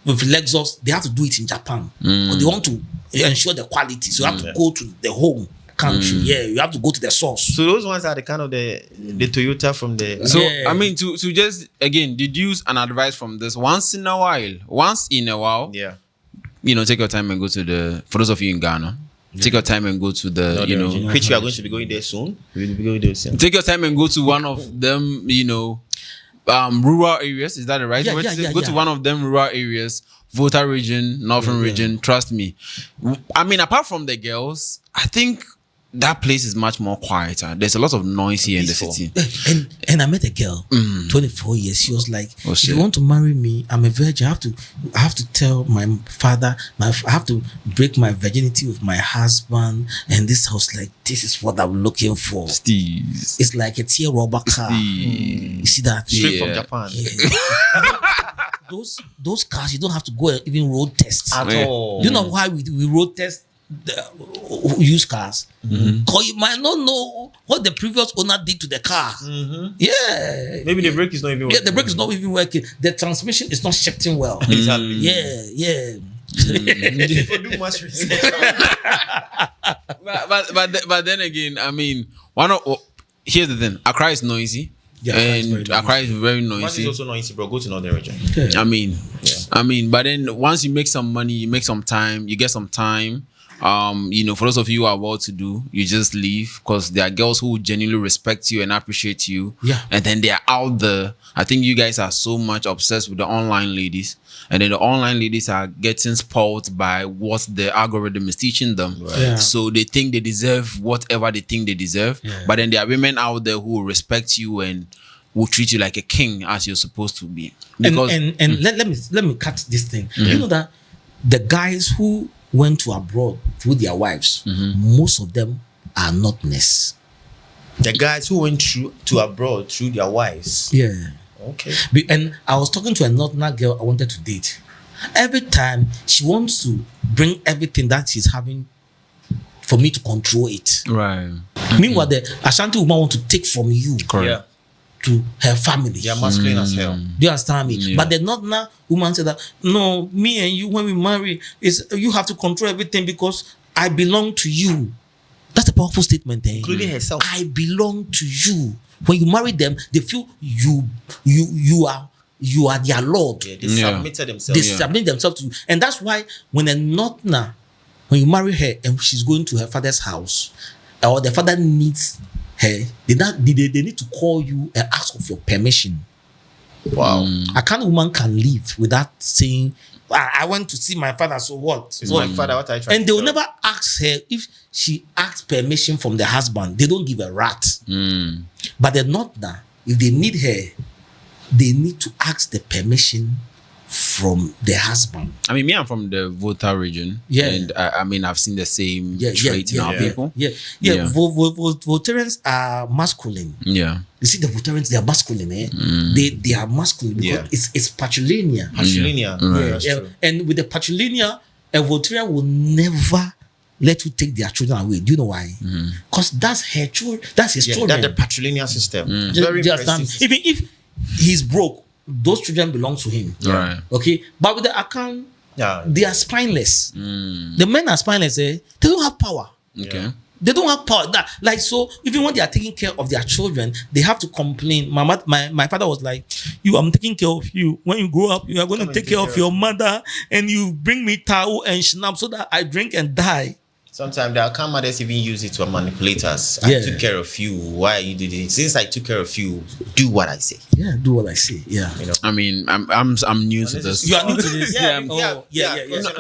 with Lexus, they have to do it in Japan. But they want to ensure the quality. So you have to go to the home country. Yeah, you have to go to the source. So those ones are the kind of the Toyota from the... So, I mean, to just, again, deduce an advice from this, once in a while, take your time and go to the... For those of you in Ghana, take your time and go to the, Which you are going to be going there soon. We'll be going there soon. Take your time and go to one of them, rural areas. Is that the right word? Go to one of them rural areas, Volta region, Northern region. Trust me. I mean, apart from the girls, I think that place is much more quieter. There's a lot of noise here in the city. And I met a girl, 24 years. She was like, if you want to marry me, I'm a virgin. I have to tell my father, I have to break my virginity with my husband. And this house, like, this is what I'm looking for. Steez. It's like a tear rubber car. You see that? Straight from Japan. Those cars, you don't have to go and even road test at all. You know why we road test the used cars? Because you might not know what the previous owner did to the car. Yeah, maybe the brake is not even working. The brake is not even working. The transmission is not shifting well. Exactly. Yeah. People do much research. but then again, I mean, here's the thing: Accra is noisy. And Accra is very noisy. Once it's also noisy, bro. Go to Northern region. I mean, but then once you make some money, you make some time, you get some time. For those of you who are well to do, you just leave because there are girls who genuinely respect you and appreciate you. Yeah. And then they are out there. I think you guys are so much obsessed with the online ladies. And then the online ladies are getting spoiled by what the algorithm is teaching them. Right. Yeah. So they think they deserve whatever they think they deserve. Yeah. But then there are women out there who will respect you and will treat you like a king as you're supposed to be. Because, let me cut this thing. You know that the guys who went to abroad with their wives, most of them are notness. The guys who went to abroad through their wives. Yeah. Okay. And I was talking to a not girl I wanted to date. Every time she wants to bring everything that she's having for me to control it. Right. Meanwhile, the Ashanti woman want to take from you. Yeah. To her family. They are masculine as hell. Do you understand me? Yeah. But the not woman said that, no, me and you, when we marry, you have to control everything because I belong to you. That's a powerful statement. Including herself. I belong to you. When you marry them, they feel you are their lord. Yeah, they submitted themselves. They submit themselves to you. And that's why when you marry her and she's going to her father's house, or the father needs her, they need to call you and ask of your permission. Wow. A kind of woman can leave without saying, I went to see my father, so what? It's my father, what I try. And they will never ask her if she asks permission from the husband. They don't give a rat. But they're not that. If they need her, they need to ask the permission from the husband. I mean, me, I'm from the Volta region. Yeah. And I've seen the same trait in our people. Voltarians are masculine. Yeah. You see, the Voltarians, they are masculine. They are masculine because it's patrilineal. Patrilineal. Right. That's true. And with the patrilineal, a Voltarian will never let you take their children away. Do you know why? Because that's her children. That's his children. That's the patrilineal system. Very impressive. Even if he's broke, those children belong to him. Right. Okay. But with the account, they are spineless. The men are spineless. They don't have power. Okay. They don't have power. So even when they are taking care of their children, they have to complain. My father was like, I'm taking care of you. When you grow up, you are going to take care of your mother, and you bring me towel and schnapp so that I drink and die. Sometimes the account mothers even use it to manipulate us. I took care of you. Why you did it? Since I took care of you, do what I say. Yeah, do what I say. Yeah. You know. I mean, I'm new to this. You are new to this.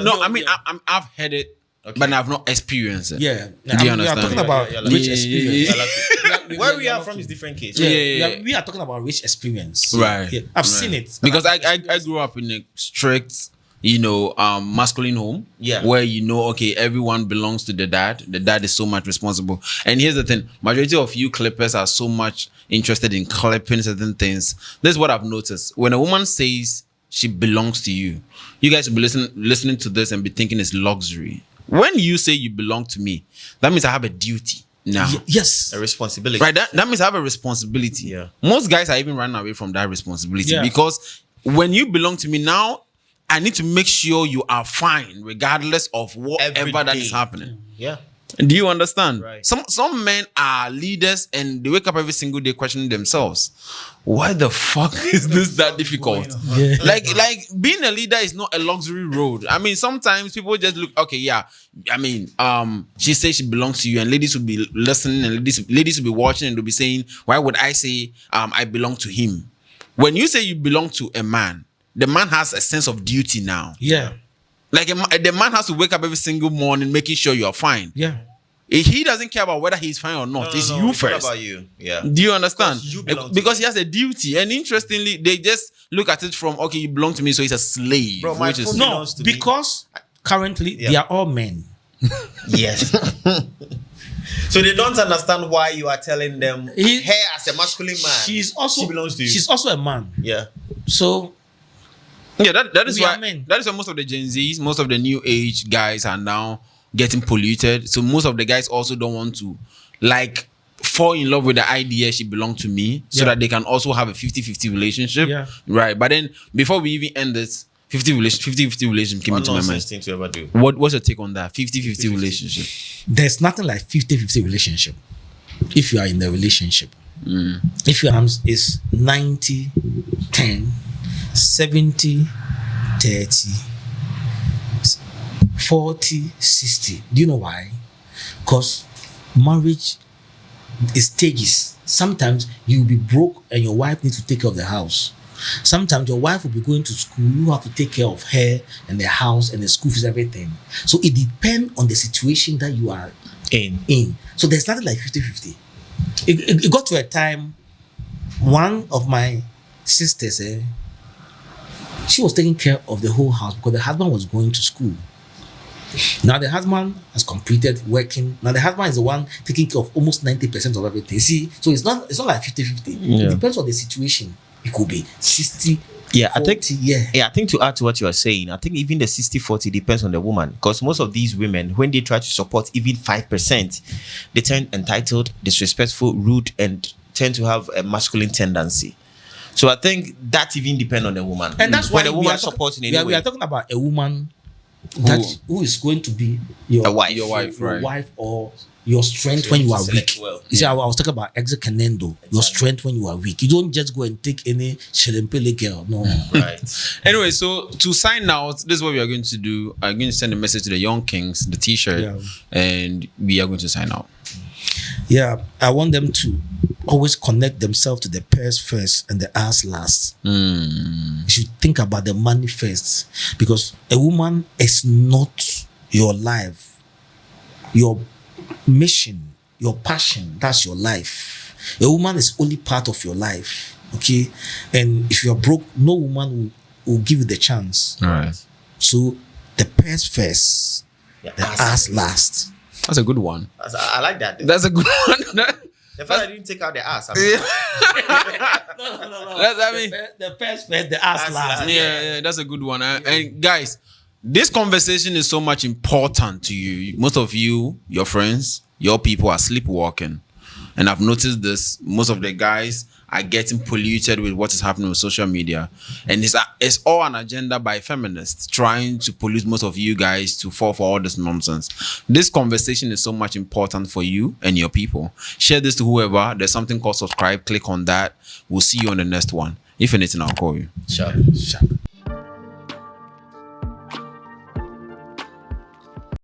No, I mean, I've heard it, but I've not experienced it. Yeah. Do you understand? We are talking about rich experience. Where we are from is different case. We are talking about rich experience. Right. Yeah. I've seen it. Because I grew up in a strict, masculine home. Yeah. Where okay, everyone belongs to the dad. The dad is so much responsible. And here's the thing: majority of you clippers are so much interested in clipping certain things. This is what I've noticed. When a woman says she belongs to you, you guys will be listening to this and be thinking it's luxury. When you say you belong to me, that means I have a duty now. Yes. A responsibility. Right. That means I have a responsibility. Yeah. Most guys are even running away from that responsibility Yeah. because when you belong to me now, I need to make sure you are fine regardless of whatever that is happening. Yeah. Do you understand? Right. Some men are leaders and they wake up every single day questioning themselves. Why the fuck is this that difficult? Yeah. Like being a leader is not a luxury road. I mean, sometimes people just look, okay, yeah. I mean, she says she belongs to you, and ladies will be listening, and ladies will be watching, and they'll be saying, why would I say I belong to him? When you say you belong to a man, the man has a sense of duty now. Yeah. Like the man has to wake up every single morning making sure you're fine. Yeah. He doesn't care about whether he's fine or not. It's you It's first. not about you. Yeah. Do you understand? Because you belong to Because he has a duty. And interestingly, they just look at it from, okay, you belong to me, so he's a slave. Bro, my which is phone- No, belongs to me. because currently they are all men. Yes. So they don't understand why you are telling them her as a masculine man. She belongs to you. She's also a man. Yeah. So Yeah, that is We are why men. that is why most of the Gen Zs, most of the new age guys are now getting polluted. So most of the guys also don't want to fall in love with the idea she belonged to me, so that they can also have a 50-50 relationship. Yeah. Right. But then before we even end this, 50-50 relationship came One into my mind. nonsense thing to ever do. What's your take on that? 50-50 relationship. there's nothing like 50-50 relationship. If you are in the relationship, if your arms is 90-10, 70-30, 40, 60. Do you know why? Because marriage is stages. Sometimes you'll be broke and your wife needs to take care of the house. Sometimes your wife will be going to school, you have to take care of her and the house and the school fees, everything. So it depends on the situation that you are in. So there's nothing like 50-50. It got to a time, one of my sisters, she was taking care of the whole house because the husband was going to school. Now the husband has completed working. Now the husband is the one taking care of almost 90% of everything. See, so it's not like 50-50. It depends on the situation. It could be 60. Yeah, 40, I think to add to what you are saying, I think even the 60-40 depends on the woman, because most of these women, when they try to support even 5%, they turn entitled, disrespectful, rude, and tend to have a masculine tendency. So I think that even depends on the woman. And that's when why the woman supports in any way. We are talking about a woman who is going to be your wife or your strength when you are weak. Well. You see, I was talking about exit canendo, your strength when you are weak. You don't just go and take any shelimpele girl. No. Right. Anyway, so to sign out, this is what we are going to do. I'm going to send a message to the young kings, the t-shirt, and we are going to sign out. Yeah, I want them to always connect themselves to the purse first and the ass last. You should think about the money first, because a woman is not your life, your mission, your passion. That's your life. A woman is only part of your life. Okay, and if you're broke, no woman will give you the chance. All right. So the purse first, the ass last. That's a good one. I like that. That's a good one. The fact I didn't take out the ass. No. The first, the ass last. Yeah, that's a good one. And guys, this conversation is so much important to you. Most of you, your friends, your people are sleepwalking. And I've noticed this. Most of the guys are getting polluted with what is happening with social media. And it's all an agenda by feminists trying to pollute most of you guys to fall for all this nonsense. This conversation is so much important for you and your people. Share this to whoever. There's something called subscribe. Click on that. We'll see you on the next one. If anything, I'll call you. Sure.